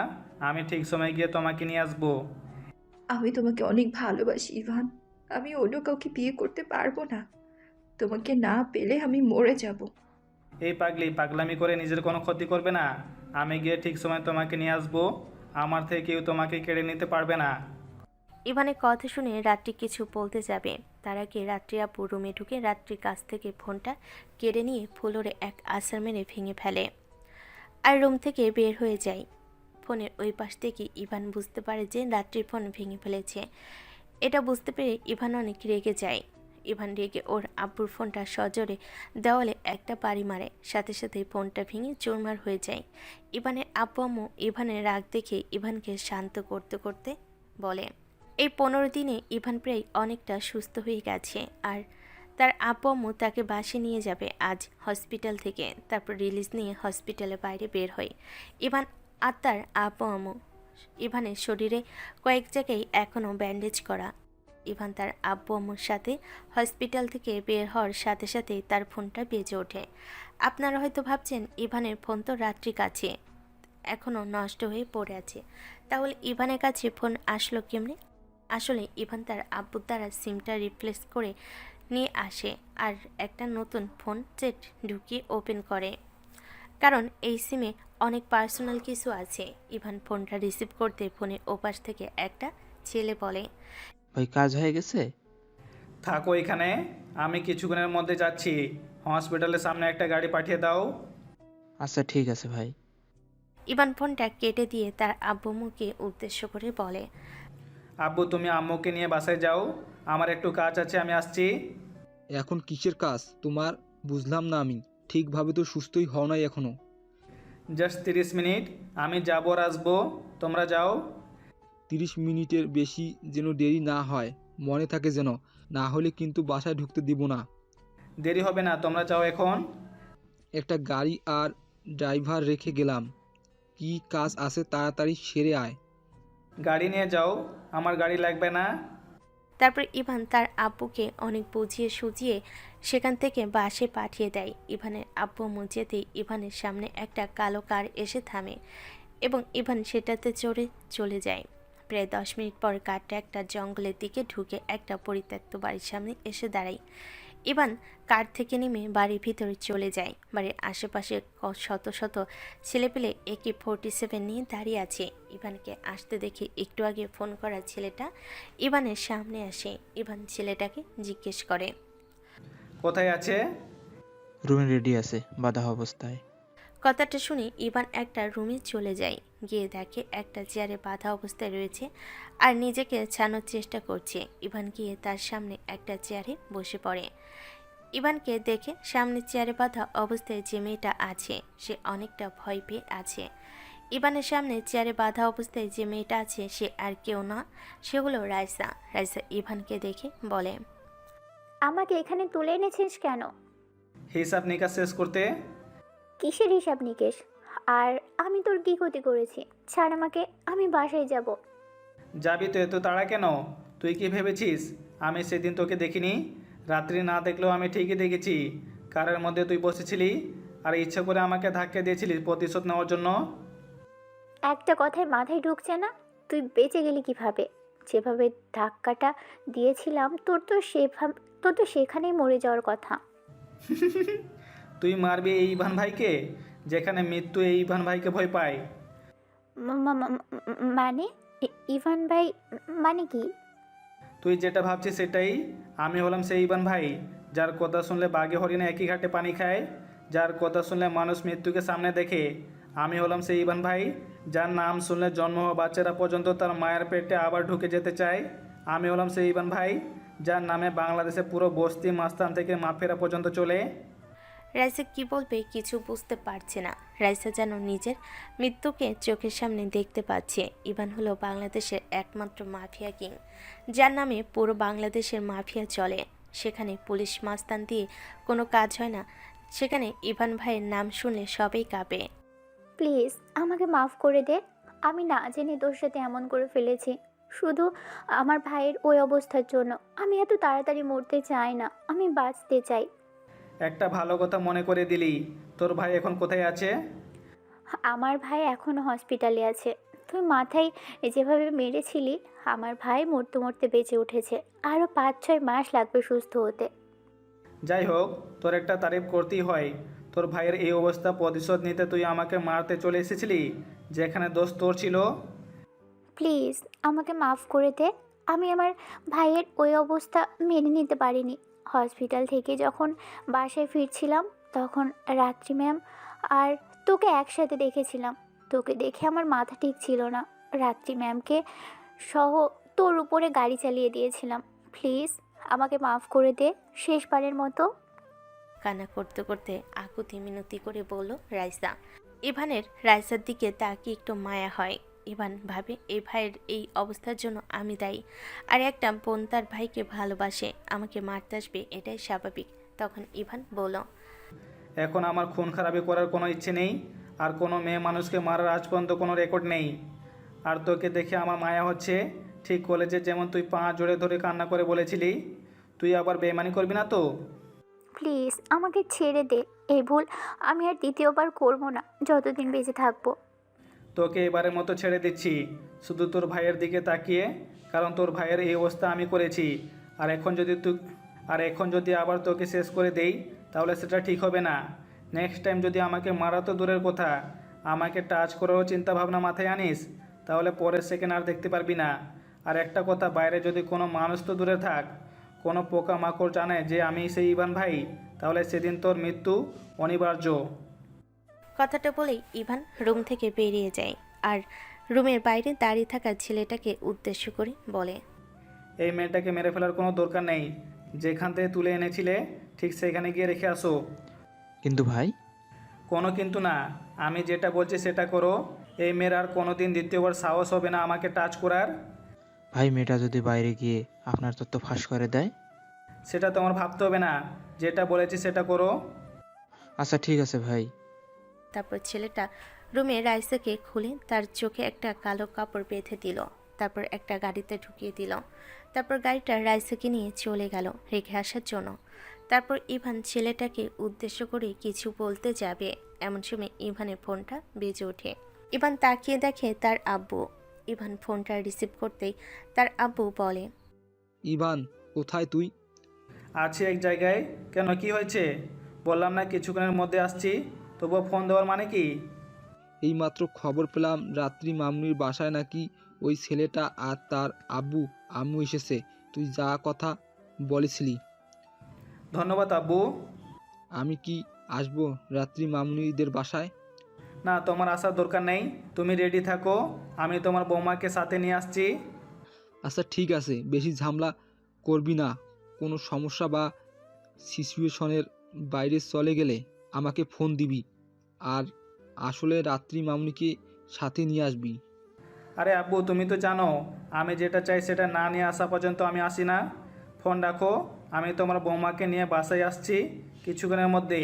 আমি ঠিক সময় গিয়ে তোমাকে নিয়ে আসবো। আমি তোমাকে অনেক ভালোবাসি ইভান। আমি অন্য কাউকে বিয়ে করতে পারবো না। তোমাকে না পেলে আমি মরে যাব। এই পাগলামি করে নিজের কোনো ক্ষতি করবে না। আমি গিয়ে ঠিক সময় তোমাকে নিয়ে আসবো। আমার থেকে কেউ তোমাকে কেড়ে নিতে পারবে না। ইভানের কথা শুনে রাত্রি কিছু বলতে যাবে, তার আগে রাত্রি আপু রুমে ঢুকে রাত্রির কাছ থেকে ফোনটা কেড়ে নিয়ে ফ্লোরে এক আছাড় মেরে ভেঙে ফেলে আর রুম থেকে বের হয়ে যায়। ফোনের ওই পাশ থেকে ইভান বুঝতে পারে যে রাত্রির ফোন ভেঙে ফেলেছে। এটা বুঝতে পেরে ইভান অনেক রেগে যায়। ইভান রেগে ওর আব্বুর ফোনটা সজোরে দেওয়ালে একটা বাড়ি মারে, সাথে সাথে ফোনটা ভেঙে চুরমার হয়ে যায়। ইভানের আব্বু আম্মু ইভানের রাগ দেখে ইভানকে শান্ত করতে করতে বলে, এই 15 দিনে ইভান প্রায় অনেকটা সুস্থ হয়ে গেছে, আর তার আব্বু আম্মু তাকে বাসে নিয়ে যাবে আজ হসপিটাল থেকে। তারপর রিলিজ নিয়ে হসপিটালের বাইরে বের হয় ইভান আর তার আব্বু আম্মু। ইভানের শরীরে কয়েক জায়গায় এখনও ব্যান্ডেজ করা। ইভান তার আব্বু আম্মুর সাথে হসপিটাল থেকে বের হওয়ার সাথে সাথে তার ফোনটা বেজে ওঠে। আপনারা হয়তো ভাবছেন ইভানের ফোন তো রাত্রি কাছে এখনও নষ্ট হয়ে পড়ে আছে, তাহলে ইভানের কাছে ফোন আসলো কেমনে? আসলে ইভান তার আব্বুর দ্বারা সিমটা রিপ্লেস করে নিয়ে আসে আর একটা নতুন ফোন সেট ঢুকিয়ে ওপেন করে, কারণ এই সিমে অনেক পার্সোনাল কিছু আছে। ইভান ফোনটা রিসিভ করতে ফোনের ওপাশ থেকে একটা ছেলে বলে, ভাই কাজ হয়ে গেছে? থাকো এখানে, আমি কিছুক্ষণের মধ্যে যাচ্ছি। হসপিটালের সামনে একটা গাড়ি পাঠিয়ে দাও। আচ্ছা ঠিক আছে ভাই। ইভান ফোনটা কেটে দিয়ে তার আব্বুকে উদ্দেশ্য করে বলে, আব্বু তুমি আম্মুকে নিয়ে বাসায় যাও, আমার একটু কাজ আছে, আমি আসছি। এখন কিসের কাজ তোমার বুঝলাম না আমি। ঠিকভাবে তো সুস্থই হও নাই এখনো। জাস্ট 30 মিনিট, আমি যাবো আর আসবো, তোমরা যাও। 30 মিনিটের বেশি যেন দেরি না হয়, মনে থাকে যেন, না হলে কিন্তু বাসায় ঢুকতে দিব না। দেরি হবে না, তোমরা যাও এখন। একটা গাড়ি আর ড্রাইভার রেখে গেলাম, কি কাজ আছে তাড়াতাড়ি সেরে আয়। গাড়ি নিয়ে যাও, আমার গাড়ি লাগবে না। তারপর ইভান তার আব্বুকে অনেক বুঝিয়ে সুঝিয়ে সেখান থেকে বাসে পাঠিয়ে দেয়। ইভানের আব্বু আম্মু যেতেই ইভানের সামনে একটা কালো কার এসে থামে এবং ইভান সেটাতে চড়ে চলে যায়। প্রায় 10 মিনিট পর কারটা একটা জঙ্গলের দিকে ঢুকে একটা পরিত্যক্ত বাড়ির সামনে এসে দাঁড়ায়। ইভান কার থেকে নেমে বাড়ির ভিতরে চলে যায়। বাড়ির আশেপাশে শত শত ছেলেপেলে AK-47 নিয়ে দাঁড়িয়ে আছে। ইভানকে আসতে দেখে একটু আগে ফোন করা ছেলেটা ইভানের সামনে আসে। ইভান ছেলেটাকে জিজ্ঞেস করে, কোথায় আছে? রুমে রেডি আছে, বাধা অবস্থায়। কথাটা শুনে ইভান একটা রুমে চলে যায়। গিয়ে দেখে একটা চেয়ারে বাঁধা অবস্থায় রয়েছে আর নিজেকে ছাড়ানোর চেষ্টা করছে। ইভান গিয়ে তার সামনে একটা চেয়ারে বসে পড়ে। ইভানকে দেখে সামনে চেয়ারে বাঁধা অবস্থায় যে মেয়েটা আছে সে অনেকটা ভয় পেয়ে আছে। ইভানের সামনে চেয়ারে বাঁধা অবস্থায় যে মেয়েটা আছে সে আর কেউ না, সে হলো রাইসা। রাইসা ইভানকে দেখে বলে, আমাকে এখানে তুলে এনেছিস কেন? হিসাব নিকাশ শেষ করতে। কিসের হিসাব নিকেশ? আর আমি তোর কি ক্ষতি করেছি? ছাড় আমাকে, আমি বাসায় যাব। যাবি তো, এত তাড়া কেন? তুই কি ভেবেছিস আমি সেদিন তোকে দেখিনি? রাত্রি না দেখলেও আমি ঠিকই দেখেছি। কারের মধ্যে তুই বসেছিলি আর ইচ্ছা করে আমাকে ধাক্কা দিয়েছিলি প্রতিশোধ নেওয়ার জন্য। একটা কথায় মাথায় ঢুকছে না? তুই বেঁচে গেলি কিভাবে? যেভাবে ধাক্কাটা দিয়েছিলাম তোর তো সেখানেই মরে যাওয়ার কথা। তুই মারবি এই ইভান ভাইকে, যেখানে মৃত্যু এই ইভান ভাইকে ভয় পায়। মানে ইভান ভাই মানে কি? তুই যেটা ভাবছিস সেটাই। আমি হলাম সেই ইভান ভাই, যার কথা শুনলে বাঘে হরিণে একই ঘাটে পানি খায়, যার কথা শুনলে মানুষ মৃত্যুকে সামনে দেখে। আমি হলাম সেই ইভান ভাই, যার নাম শুনলে জন্ম হওয়া বাচ্চারা পর্যন্ত তার মায়ের পেটে আবার ঢুকে যেতে চায়। আমি হলাম সেই ইভান ভাই, যার নামে বাংলাদেশে পুরো বস্তি মাস্তান থেকে মাফেরা পর্যন্ত চলে। রাইসা কি বলবে কিছু বুঝতে পারছে না। রাইসা যেন নিজের মৃত্যুকে চোখের সামনে দেখতে পাচ্ছে। ইভান হলো বাংলাদেশের একমাত্র মাফিয়া কিং, যার নামে পুরো বাংলাদেশের মাফিয়া চলে। সেখানে পুলিশ মাস্তান দিয়ে কোনো কাজ হয় না, সেখানে ইভান ভাইয়ের নাম শুনলে সবাই কাঁপে। প্লিজ আমাকে মাফ করে দে। আমি না জেনে তোর সাথে এমন করে ফেলেছি, শুধু আমার ভাইয়ের ওই অবস্থার জন্য। আমি এত তাড়াতাড়ি মরতে চাই না, আমি বাঁচতে চাই। একটা ভালো কথা মনে করে দিলি। তোর ভাই এখন কোথায় আছে? আমার ভাই এখনো হসপিটালে আছে। তুই মাথায় যেভাবে মেরেছিলি, আমার ভাই মরতে মরতে বেঁচে উঠেছে। আরও 5-6 মাস লাগবে সুস্থ হতে। যাই হোক, তোর একটা তারিফ করতেই হয়। তোর ভাইয়ের এই অবস্থা প্রতিশোধ নিতে তুই আমাকে মারতে চলে এসেছিলি, যেখানে দোষ তোর ছিল। প্লিজ আমাকে মাফ করে দে। আমি আমার ভাইয়ের ওই অবস্থা মেনে নিতে পারিনি। হসপিটাল থেকে যখন বাসায় ফিরছিলাম তখন রাত্রি ম্যাম আর তোকে একসাথে দেখেছিলাম। তোকে দেখে আমার মাথা ঠিক ছিল না। রাত্রি ম্যামকে সহ তোর উপরে গাড়ি চালিয়ে দিয়েছিলাম। প্লিজ আমাকে মাফ করে দে শেষবারের মতো। কান্না করতে করতে আকুতি মিনতি করে বলল রাইসা। ইভানের রাইসার দিকে তাকিয়ে একটু মায়া হয়। ইভান ভাবে এই ভাইয়ের এই অবস্থার জন্য আমি দায়ী। আর একটা বোন তার ভাইকে ভালোবাসে, আমাকে মারতে আসবে এটাই স্বাভাবিক। তখন ইভান বলল, এখন আমার খুন খারাপি করার কোনো ইচ্ছে নেই, আর কোনো মেয়ে মানুষকে মারার আজ পর্যন্ত কোনো রেকর্ড নেই। আর তোকে দেখে আমার মায়া হচ্ছে। ঠিক কলেজে যেমন তুই পা জোরে ধরে কান্না করে বলেছিলি, তুই আবার বেইমানি করবি না তো? প্লিজ আমাকে ছেড়ে দে, এই ভুল আমি আর দ্বিতীয়বার করবো না যতদিন বেঁচে থাকবো। তোকে এবারের মতো ছেড়ে দিচ্ছি, শুধু তোর ভাইয়ের দিকে তাকিয়ে, কারণ তোর ভাইয়ের এই অবস্থা আমি করেছি। আর এখন যদি আবার তোকে শেষ করে দেই তাহলে সেটা ঠিক হবে না। নেক্সট টাইম যদি আমাকে মারা তো দূরের কথা, আমাকে টাচ করারও চিন্তা ভাবনা মাথায় আনিস, তাহলে পরের সেকেন্ড আর দেখতে পারবি না। আর একটা কথা, বাইরে যদি কোনো মানুষ তো দূরে থাক, কোনো পোকা মাকড় জানে যে আমি সেই ইভান ভাই, তাহলে সেদিন তোর মৃত্যু অনিবার্য। কথাটা বলেই ইভান রুম থেকে বেরিয়ে যায় আর রুমের বাইরে দাঁড়িয়ে থাকা ছেলেটাকে উদ্দেশ্য করে বলে, এই মেয়েটাকে মেরে ফেলার কোনো দরকার নেই। যেখান থেকে তুলে এনেছিলে ঠিক সেখানে গিয়ে রেখে আসো। কিন্তু ভাই, কোনো কিন্তু না, আমি যেটা বলছি সেটা করো। এই মেয়ের আর কোনো দিন দ্বিতীয়বার সাহস হবে না আমাকে টাচ করার। ভাই মেয়েটা যদি বাইরে গিয়ে আপনার তথ্য ফাঁস করে দেয়? সেটা তোমার ভাবতে হবে না, যেটা বলেছি সেটা করো। আচ্ছা ঠিক আছে ভাই। তারপর ছেলেটা রুমে রাইসাকে খুলে তার চোখে একটা কালো কাপড় বেঁধে দিল। তারপর একটা গাড়িতে ঢুকিয়ে দিল। তারপর গাড়িটা রাইসাকে নিয়ে চলে গেল রেখে আসার জন্য। তারপর ইভান ছেলেটাকে উদ্দেশ্য করে কিছু বলতে যাবে, এমন সময় ইভানের ফোনটা বেজে ওঠে। ইভান তাকিয়ে দেখে তার আব্বু। ইভান ফোনটা রিসিভ করতেই তার আব্বু বলে, ইভান, কোথায় তুই? আছি এক জায়গায়। কেন, কি হয়েছে? বললাম না কিছুক্ষণের মধ্যে আসছি, তবুও ফোন দেওয়ার মানে কি? এইমাত্র খবর পেলাম রাত্রি মামুনির বাসায় নাকি ওই ছেলেটা আর তার আব্বু আম্মু এসেছে। তুই যা কথা বলেছিলি। ধন্যবাদ আব্বু। আমি কি আসবো রাত্রি মামুনিদের বাসায়? না, তোমার আসার দরকার নেই, তুমি রেডি থাকো, আমি তোমার বৌমাকে সাথে নিয়ে আসছি। আচ্ছা ঠিক আছে, বেশি ঝামেলা করবি না। কোনো সমস্যা বা সিচুয়েশনের বাইরে চলে গেলে আমাকে ফোন দিবি। আর আসলে রাত্রি মামুনিকে সাথে নিয়ে আসবি। আরে আব্বু, তুমি তো জানো আমি যেটা চাই সেটা না নিয়ে আসা পর্যন্ত আমি আসি না। ফোন রাখো, আমি তোমার বৌমাকে নিয়ে বাসায় আসছি কিছুক্ষণের মধ্যে।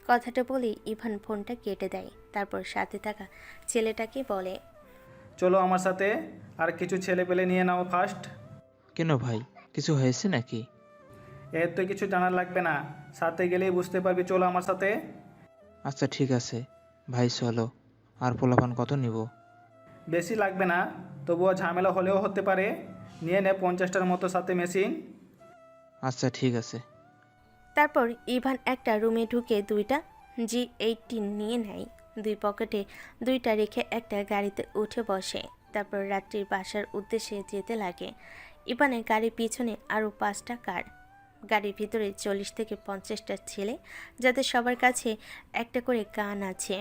কথাটা বলেই ইভান ফোনটা কেটে দেয়। তারপর সাথে থাকা ছেলেটাকে বলে, চলো আমার সাথে, আর কিছু ছেলে পেলে নিয়ে নাও ফার্স্ট। কেন ভাই, কিছু হয়েছে নাকি? এর তো কিছু জানার লাগবে না, সাথে গেলেই বুঝতে পারবি। চলো আমার সাথে। আচ্ছা ঠিক আছে ভাই, চলো। আর পোলাপান কত নিব? বেশি লাগবে না, তবুও ঝামেলা হলেও হতে পারে। নিয়ে নে 50টার মতো সাথে মেশিন। আচ্ছা ঠিক আছে। তারপর ইভান একটা রুমে ঢুকে দুইটা G18 নিয়ে নেয়। দুই পকেটে দুইটা রেখে একটা গাড়িতে উঠে বসে। তারপর রাত্রির বাসার উদ্দেশ্যে যেতে লাগে। ইভানের গাড়ির পিছনে আরও 5টা কার। গাড়ির ভিতরে 40 থেকে 50টা ছেলে, যাদের সবার কাছে একটা করে গান আছে।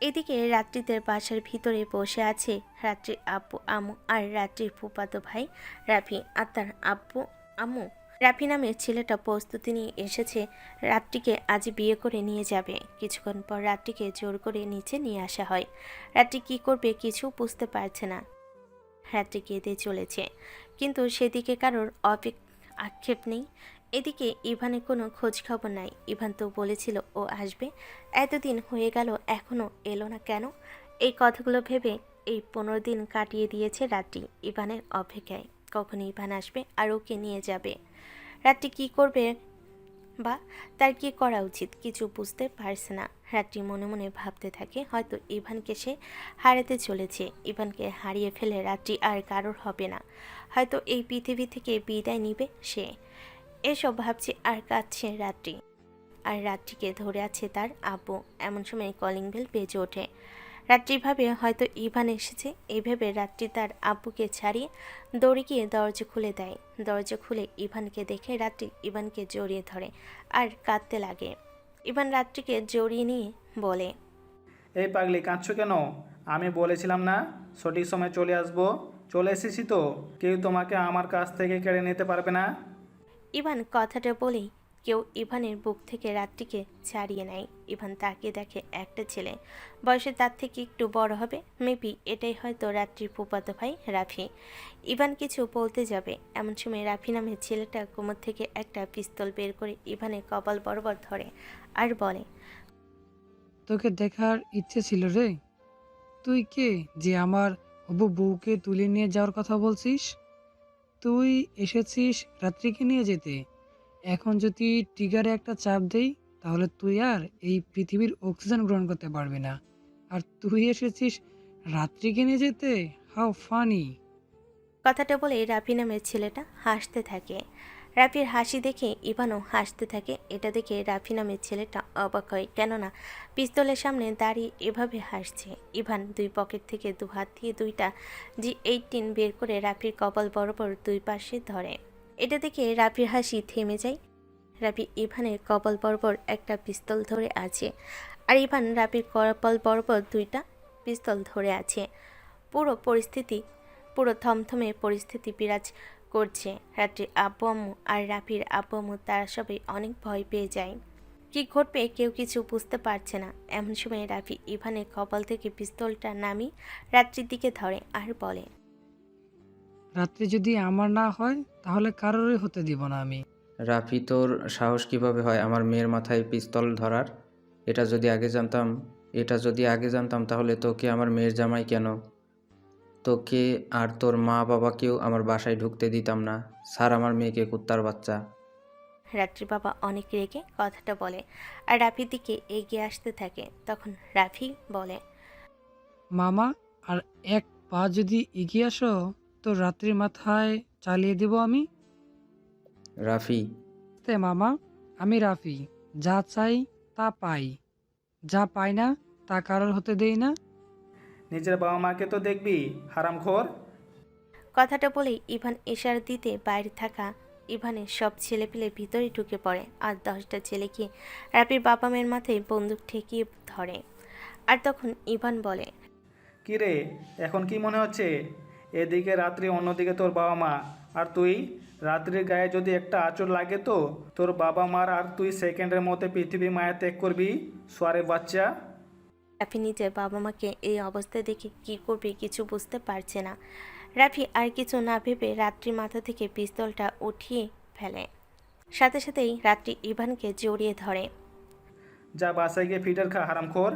এদিকে রাত্রিদের বাসার ভিতরে বসে আছে রাত্রির আব্বু আম্মু আর রাত্রির ফুফাতো ভাই রাফি আর তার আব্বু আম্মু। রাফি নামের ছেলেটা প্রস্তুতি নিয়ে এসেছে রাত্রিকে আজ বিয়ে করে নিয়ে যাবে। কিছুক্ষণ পর রাত্রিকে জোর করে নিচে নিয়ে আসা হয়। রাত্রি কী করবে কিছু বুঝতে পারছে না। রাত্রি কেঁদে চলেছে, কিন্তু সেদিকে কারোর আক্ষেপ নেই। এদিকে ইভানের কোনো খোঁজ খবর নাই। ইভান তো বলেছিল ও আসবে, এতদিন হয়ে গেল এখনও এলো না কেন? এই কথাগুলো ভেবে এই 15 দিন কাটিয়ে দিয়েছে রাত্রি ইভানের অপেক্ষায়। কখন ইভান আসবে আর ওকে নিয়ে যাবে। রাত্রি কী করবে বা তার কি করা উচিত কিছু বুঝতে পারছে না। রাত্রি মনে মনে ভাবতে থাকে হয়তো ইভানকে সে হারাতে চলেছে। ইভানকে হারিয়ে ফেলে রাত্রি আর কারোর হবে না। হয়তো এই পৃথিবী থেকে বিদায় নিবে সে। এসব ভাবছে আর কাঁদছে রাত্রি। আর রাত্রিকে ধরে আছে তার আব্বু। এমন সময় কলিং বেল বেজে ওঠে। রাত্রি ভাবে হয়তো ইভান এসেছে। এই ভেবে রাত্রি তার আব্বুকে ছাড়িয়ে দৌড়ে গিয়ে দরজা খুলে দেয়। দরজা খুলে ইভানকে দেখে রাত্রি ইভানকে জড়িয়ে ধরে আর কাঁদতে লাগে। ইভান রাত্রিকে জড়িয়ে নিয়ে বলে, এই পাগলি, কাঁদছো কেন? আমি বলেছিলাম না সঠিক সময় চলে আসবো। চলে এসেছি তো, কেউ তোমাকে আমার কাছ থেকে কেড়ে নিতে পারবে না। ইভান কথাটা বলেই কেউ ইভানের বুক থেকে রাত্রিকে ছাড়িয়ে নেয়। ইভান তাকিয়ে দেখে একটা ছেলে, বয়সে তার থেকে একটু বড় হবে, মেবি এটাই হয়তো রাত্রির ফুফাতো ভাই রাফি। ইভান কিছু বলতে যাবে, এমন সময় রাফি নামের ছেলেটা কোমর থেকে একটা পিস্তল বের করে ইভানের কপাল বরাবর ধরে আর বলে, তোকে দেখার ইচ্ছে ছিল রে। তুই কে যে আমার হবু বউকে তুলে নিয়ে যাওয়ার কথা বলছিস? তুই এসেছিস রাত্রিকে নিয়ে যেতে। এখন যদি ট্রিগারে একটা চাপ দেই, তাহলে তুই আর এই পৃথিবীর অক্সিজেন গ্রহণ করতে পারবি না। আর তুই এসেছিস রাত্রিকে নিয়ে যেতে? How funny! কথাটা বলে রাফি নামের ছেলেটা হাসতে থাকে। রাফির হাসি দেখে ইভানও হাসতে থাকে। এটা দেখে রাফি নামের ছেলেটা অবাক হয়, কেননা পিস্তলের সামনে দাঁড়িয়ে এভাবে হাসছে। ইভান দুই পকেট থেকে দু হাত দিয়ে দুইটা G18 বের করে রাফির কপাল বরাবর দুই পাশে ধরে। এটা দেখে রাফির হাসি থেমে যায়। রাফি ইভানের কপাল বরাবর একটা পিস্তল ধরে আছে, আর ইভান রাফির কপাল বরাবর দুইটা পিস্তল ধরে আছে। পুরো থমথমে পরিস্থিতি বিরাজ করছে। রাত্রির আব্বু আম্মু আর রাফির আব্বু আম্মু তারা সবাই অনেক ভয় পেয়ে যায়। কি ঘটবে কেউ কিছু বুঝতে পারছে না। এমন সময় রাফি ইভানের কপাল থেকে পিস্তলটা নামিয়ে রাত্রির দিকে ধরে আর বলে, রাত্রি যদি আমার না হয়, তাহলে কারোরই হতে দিব না আমি। রাফি, তোর সাহস কিভাবে হয় আমার মেয়ের মাথায় পিস্তল ধরার? এটা যদি আগে জানতাম তাহলে তোকে আমার মেয়ের জামাই কেন, তোকে আর তোর মা বাবাকেও আমার বাসায় ঢুকতে দিতাম না। স্যার, আমার মেয়েকে, কুত্তার বাচ্চা। রাত্রির বাবা অনেক রেগে কথাটা বলে আর রাফির দিকে এগিয়ে আসতে থাকে। তখন রাফি বলে, মামা, আর এক পা যদি এগিয়ে আসো, তো রাত্রির মাথায় চালিয়ে দিব আমি। রাফি, মামা, আমি রাফি। যা চাই তা পাই, যা পাই না তা কারোর হতে দেই না। নিজের বাবা মাকে তো দেখবি, হারামখোর। কথাটা বলেই ইভান ইশারা দিতে বাইরে থাকা ইভানের সব ছেলেপিলে ভিতরে ঢুকে পড়ে আর 10টা ছেলেকে রাফির বাবা মায়ের মাথায় বন্দুক ঠেকিয়ে ধরে। আর তখন ইভান বলে, কি রে, এখন কি মনে হচ্ছে? এদিকে রাত্রি, অন্যদিকে তোর বাবা মা, আর তুই? রাত্রির গায়ে যদি একটা আঁচড় লাগে তো তোর বাবা মার আর তুই সেকেন্ডের মধ্যে পৃথিবী মায়া ত্যাগ করবি, সোয়ারে বাচ্চা। রাফি নিজের বাবা মাকে এই অবস্থায় দেখে কি করবে কিছু বুঝতে পারছে না। রাফি আর কিছু না ভেবে রাত্রির মাথা থেকে পিস্তলটা উঠিয়ে ফেলে। সাথে সাথেই রাত্রি ইভানকে জড়িয়ে ধরে। যা বাসায় গিয়ে ফিটার খা, হারামখোর।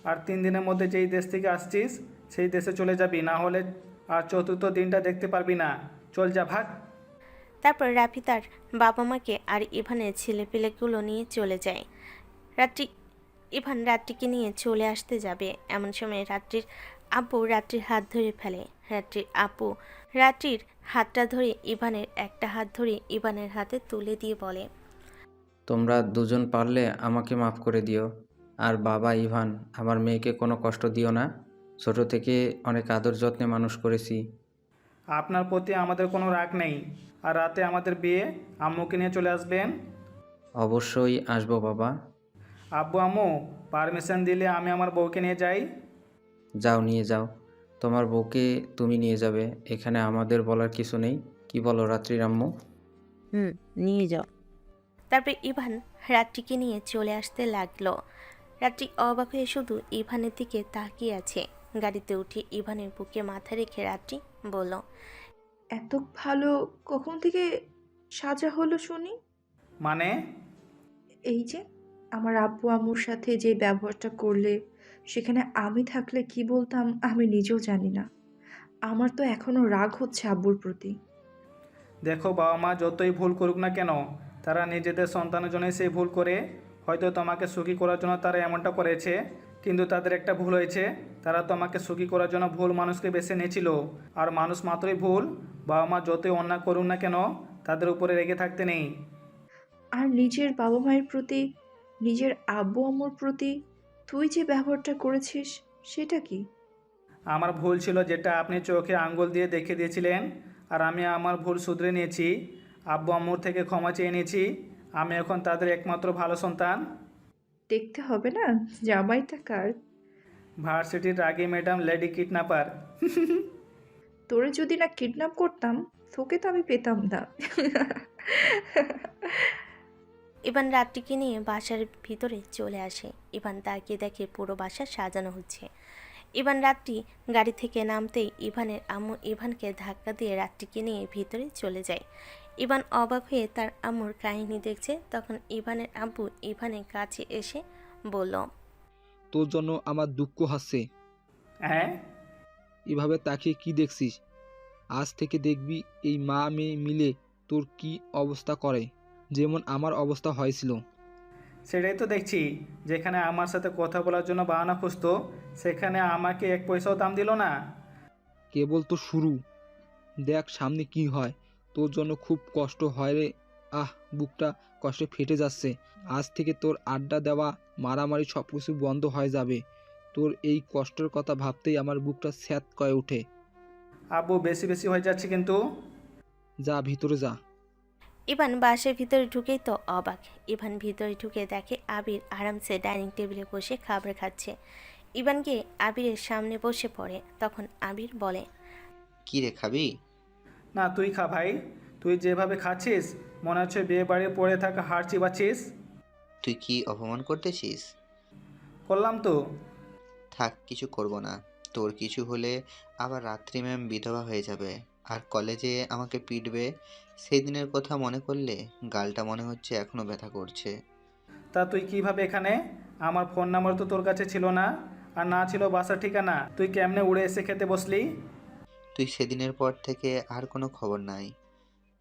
আর 3 দিনের মধ্যে যেই দেশ থেকে আসছিস সেই দেশে চলে যাবি, না হলে আর চতুর্থ দিনটা দেখতে পারবি না। চল যা, ভাগ। তারপর রাফি তার বাবা মাকে আর ইভানের ছেলেপেলেগুলো নিয়ে চলে যায়। ইভান রাত্রিকে নিয়ে চলে আসতে যাবে, এমন সময় রাত্রির আব্বু রাত্রির হাত ধরে ফেলে। রাত্রির আব্বু রাত্রির হাতটা ধরে ইভানের একটা হাত ধরে ইভানের হাতে তুলে দিয়ে বলে, তোমরা দুজন পারলে আমাকে মাফ করে দিও। আর বাবা ইভান, আমার মেয়েকে কোনো কষ্ট দিও না। ছোট থেকে অনেক আদর যত্নে মানুষ করেছি। আপনার প্রতি আমাদের কোনো রাগ নেই। আর রাতে আমাদের বিয়ে, আম্মুকে নিয়ে চলে আসবেন। অবশ্যই আসবো বাবা। আব্বু আম্মু পারমিশন দিলে আমি আমার বউকে নিয়ে যাই। যাও, নিয়ে যাও। তোমার বউকে তুমি নিয়ে যাবে, এখানে আমাদের বলার কিছু নেই। কি বলো রাত্রির আম্মু? নিয়ে যাও। তারপর ইভান রাত্রিকে নিয়ে চলে আসতে লাগলো। রাত্রি অবাক হয়ে শুধু ইভানের দিকে তাকিয়ে আছে। গাড়িতে উঠে ইভানের বুকে মাথা রেখে রাত্রি বলল, এত ভালো কখন থেকে সাজা হলো শুনি? মানে? এই যে আমার আব্বু আম্মুর সাথে যে ব্যবহারটা করলে, সেখানে আমি থাকলে কি বলতাম আমি নিজেও জানি না। আমার তো এখনো রাগ হচ্ছে আব্বুর প্রতি। দেখো, বাবা মা যতই ভুল করুক না কেন, তারা নিজেদের সন্তানের জন্যই সেই ভুল করে। হয়তো তোমাকে সুখী করার জন্য তারা এমনটা করেছে, কিন্তু তাদের একটা ভুল হয়েছে। তারা তোমাকে সুখী করার জন্য ভুল মানুষকে বেছে নিয়েছিল। আর মানুষ মাত্রই ভুল। বাবা মা যতই অন্যায় করুক না কেন, তাদের উপরে রেগে থাকতে নেই। আর নিজের বাবা মায়ের প্রতি, নিজের আব্বু আম্মুর প্রতি তুই যে ব্যবহারটা করেছিস সেটা কি? আমার ভুল ছিল যেটা আপনি চোখে আঙ্গুল দিয়ে দেখে দিয়েছিলেন, আর আমি আমার ভুল শুধরে নিয়েছি। আব্বু আম্মুর থেকে ক্ষমা চেয়ে নিয়েছি। আমি এখন তাদের একমাত্র ভালো সন্তান। দেখতে হবে না জামাইটা কার? ভার্সিটির রাগী ম্যাডাম লেডি কিডন্যাপার। তোরে যদি না কিডন্যাপ করতাম, তোকে তো আমি পেতাম না। ইভান রাত্রিকে নিয়ে বাসার ভিতরে চলে আসে। ইভান তাকিয়ে দেখে পুরো বাসা সাজানো হচ্ছে। ইভান রাত্রি গাড়ি থেকে নামতেই ইভানের আম্মু ইভানকে ধাক্কা দিয়ে রাত্রিকে নিয়ে ভিতরে চলে যায়। ইভান অবাক হয়ে তার আম্মুর কাহিনী দেখছে। তখন ইভানের আব্বু ইভানের কাছে এসে বলল, তোর জন্য আমার দুঃখ হচ্ছে। হ্যাঁ, এভাবে তাকিয়ে কি দেখছিস? আজ থেকে দেখবি এই মা মেয়ে মিলে তোর কি অবস্থা করে, যেমন আমার অবস্থা হয়েছিল। সেটাই তো দেখছি। যেখানে আমার সাথে কথা বলার জন্য বাহানা খুঁজতো, সেখানে আমাকে 1 পয়সাও দাম দিল না। কেবল তো শুরু, দেখ সামনে কি হয়। তোর জন্য খুব কষ্ট হয় রে। বুকটা কষ্টে ফেটে যাচ্ছে। আজ থেকে তোর আড্ডা দেওয়া, মারামারি সব কিছু বন্ধ হয়ে যাবে। তোর এই কষ্টের কথা ভাবতেই আমার বুকটা স্যাঁত করে ওঠে। আব্বু, বেশি বেশি হয়ে যাচ্ছে কিন্তু। যা ভিতরে যা। ইভান বাসার ভিতরে ঢুকেই তো অবাক। ইভান ভিতরে ঢুকে দেখে আবির আরামসে ডাইনিং টেবিলে বসে খাবার খাচ্ছে। ইভানকে আবিরের সামনে বসে পড়ে। তখন আবির বলে, কি রে, খাবি? না, তুই খা ভাই। তুই যেভাবে খাচ্ছিস মনে হচ্ছে বিয়ে বাড়ি পড়ে থাকা হাড় চিবাচ্ছিস। তুই কি অপমান করতেছিস? করলাম তো। থাক, কিছু করব না। তোর কিছু হলে আবার রাত্রি ম্যাম বিধবা হয়ে যাবে, আর কলেজে আমাকে পিটবে। সেই দিনের কথা মনে করলে গালটা মনে হচ্ছে এখনো ব্যথা করছে। তা তুই কিভাবে এখানে? আমার ফোন নাম্বার তো তোর কাছে ছিল না, আর না ছিল বাসার ঠিকানা। তুই কেমনে উড়ে এসে খেতে বসলি? তুই সেদিনের পর থেকে আর কোনো খবর নাই।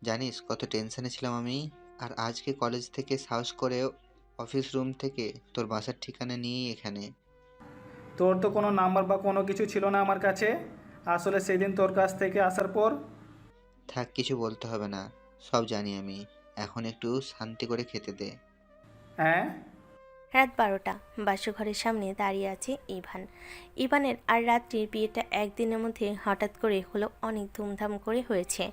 জানিস কত টেনশনে ছিলাম আমি। আর আজকে কলেজ থেকে সাহস করে অফিস রুম থেকে তোর বাসার ঠিকানা নিয়েই এখানে। তোর তো কোনো নাম্বার বা কোনো কিছু ছিল না আমার কাছে। আসলে সেদিন তোর কাছ থেকে আসার পর। থাক, কিছু বলতে হবে না, সব জানি আমি। এখন একটু শান্তি করে খেতে দে। হ্যাঁ, রাত 12টা। বাসঘরের সামনে দাঁড়িয়ে আছে ইভান। ইভানের আর রাত্রির বিয়েটা একদিনের মধ্যে হঠাৎ করে হলো, অনেক ধুমধাম করে হয়েছে।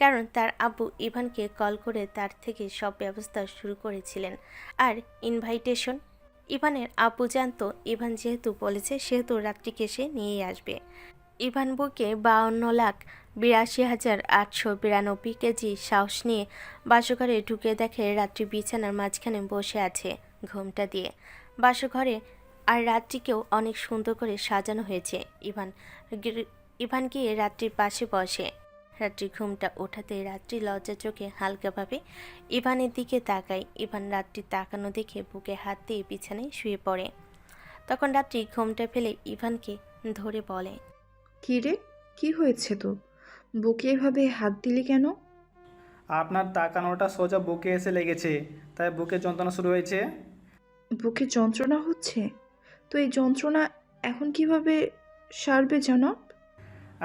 কারণ তার আব্বু ইভানকে কল করে তার থেকে সব ব্যবস্থা শুরু করেছিলেন। আর ইনভাইটেশন, ইভানের আব্বু জানতো ইভান যেহেতু বলেছে সেহেতু রাত্রিকে সে নিয়েই আসবে। ইভান বুকে 52,82,892 কেজি সাহস নিয়ে বাসঘরে ঢুকে দেখে রাত্রি বিছানার মাঝখানে বসে আছে ঘোমটা দিয়ে। বাসঘরে আর রাত্রিকেও অনেক সুন্দর করে সাজানো হয়েছে। ইভান গিয়ে রাত্রির পাশে বসে। রাত্রি ঘুমটা ওঠাতে রাত্রি লজ্জা চোখে হালকাভাবে ইভানের দিকে তাকায়। ইভান রাত্রি তাকানো দেখে বুকে হাত দিয়ে বিছানায় শুয়ে পড়ে। তখন রাত্রি ঘুমটা ফেলে ইভানকে ধরে বলে, কি রে, কি হয়েছে তোর? বুকে এভাবে হাত দিলি কেন? আপনার তাকানোটা সোজা বুকে এসে লেগেছে, তাই বুকে যন্ত্রণা শুরু হয়েছে। বুকে যন্ত্রণা হচ্ছে? তো এই যন্ত্রণা এখন কিভাবে সারবে জনাব?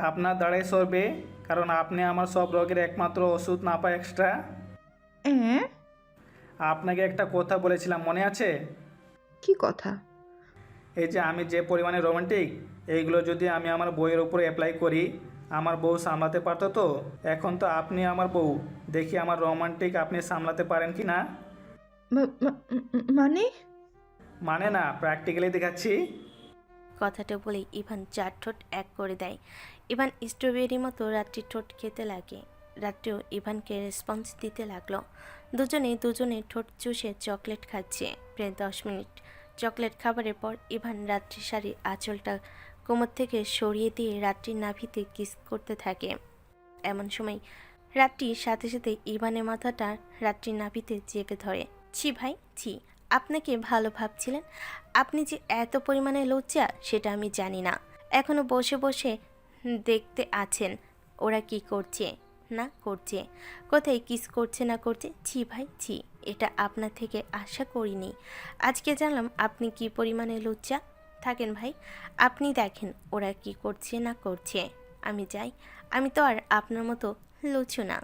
আপনার দ্বারাই সরবে, কারণ আপনি আমার সব রোগের একমাত্র ওষুধ, না পায় এক্সট্রা। হ্যাঁ? আপনাকে একটা কথা বলেছিলাম, মনে আছে? কি কথা? এই যে আমি যে পরিমাণে রোমান্টিক, এইগুলো যদি আমি আমার বউয়ের উপরে অ্যাপ্লাই করি, আমার বউ সামলাতে পারতো তো। এখন তো আপনি আমার বউ, দেখি আমার রোমান্টিক আপনি সামলাতে পারেন কি না। মানে? মানে না, প্র্যাকটিক্যালি দেখাচ্ছি। কথাটা বলেই ইভান 4 ঠোঁট এক করে দেয়। ইভান স্ট্রবেরি মতো রাত্রি ঠোঁট খেতে লাগে। রাত্রিও ইভানকে রেসপন্স দিতে লাগলো। দুজনে ঠোঁট চুষে চকলেট খাচ্ছে। প্রায় 10 মিনিট চকলেট খাবারের পর ইভান রাত্রির শাড়ির আঁচলটা কোমর থেকে সরিয়ে দিয়ে রাত্রির নাভিতে কিস করতে থাকে। এমন সময় রাত্রির সাথে সাথে ইভানের মাথাটা রাত্রির নাভিতে চেপে ধরে। ছি ভাই, ছি। আপনাকে ভালো ভাবছিলেন, আপনি যে এত পরিমাণে লজ্জা সেটা আমি জানি না। এখনো বসে বসে দেখতে আছেন ওরা কি করছে না করছে, কোথায় কিস করছে না করছে। ছি ভাই, ছি। এটা আপনার থেকে আশা করিনি। আজকে জানলাম আপনি কি পরিমাণে লজ্জা। থাকেন ভাই, আপনি দেখেন ওরা কি করছে না করছে। আমি যাই, আমি তো আর আপনার মতো লুচু না।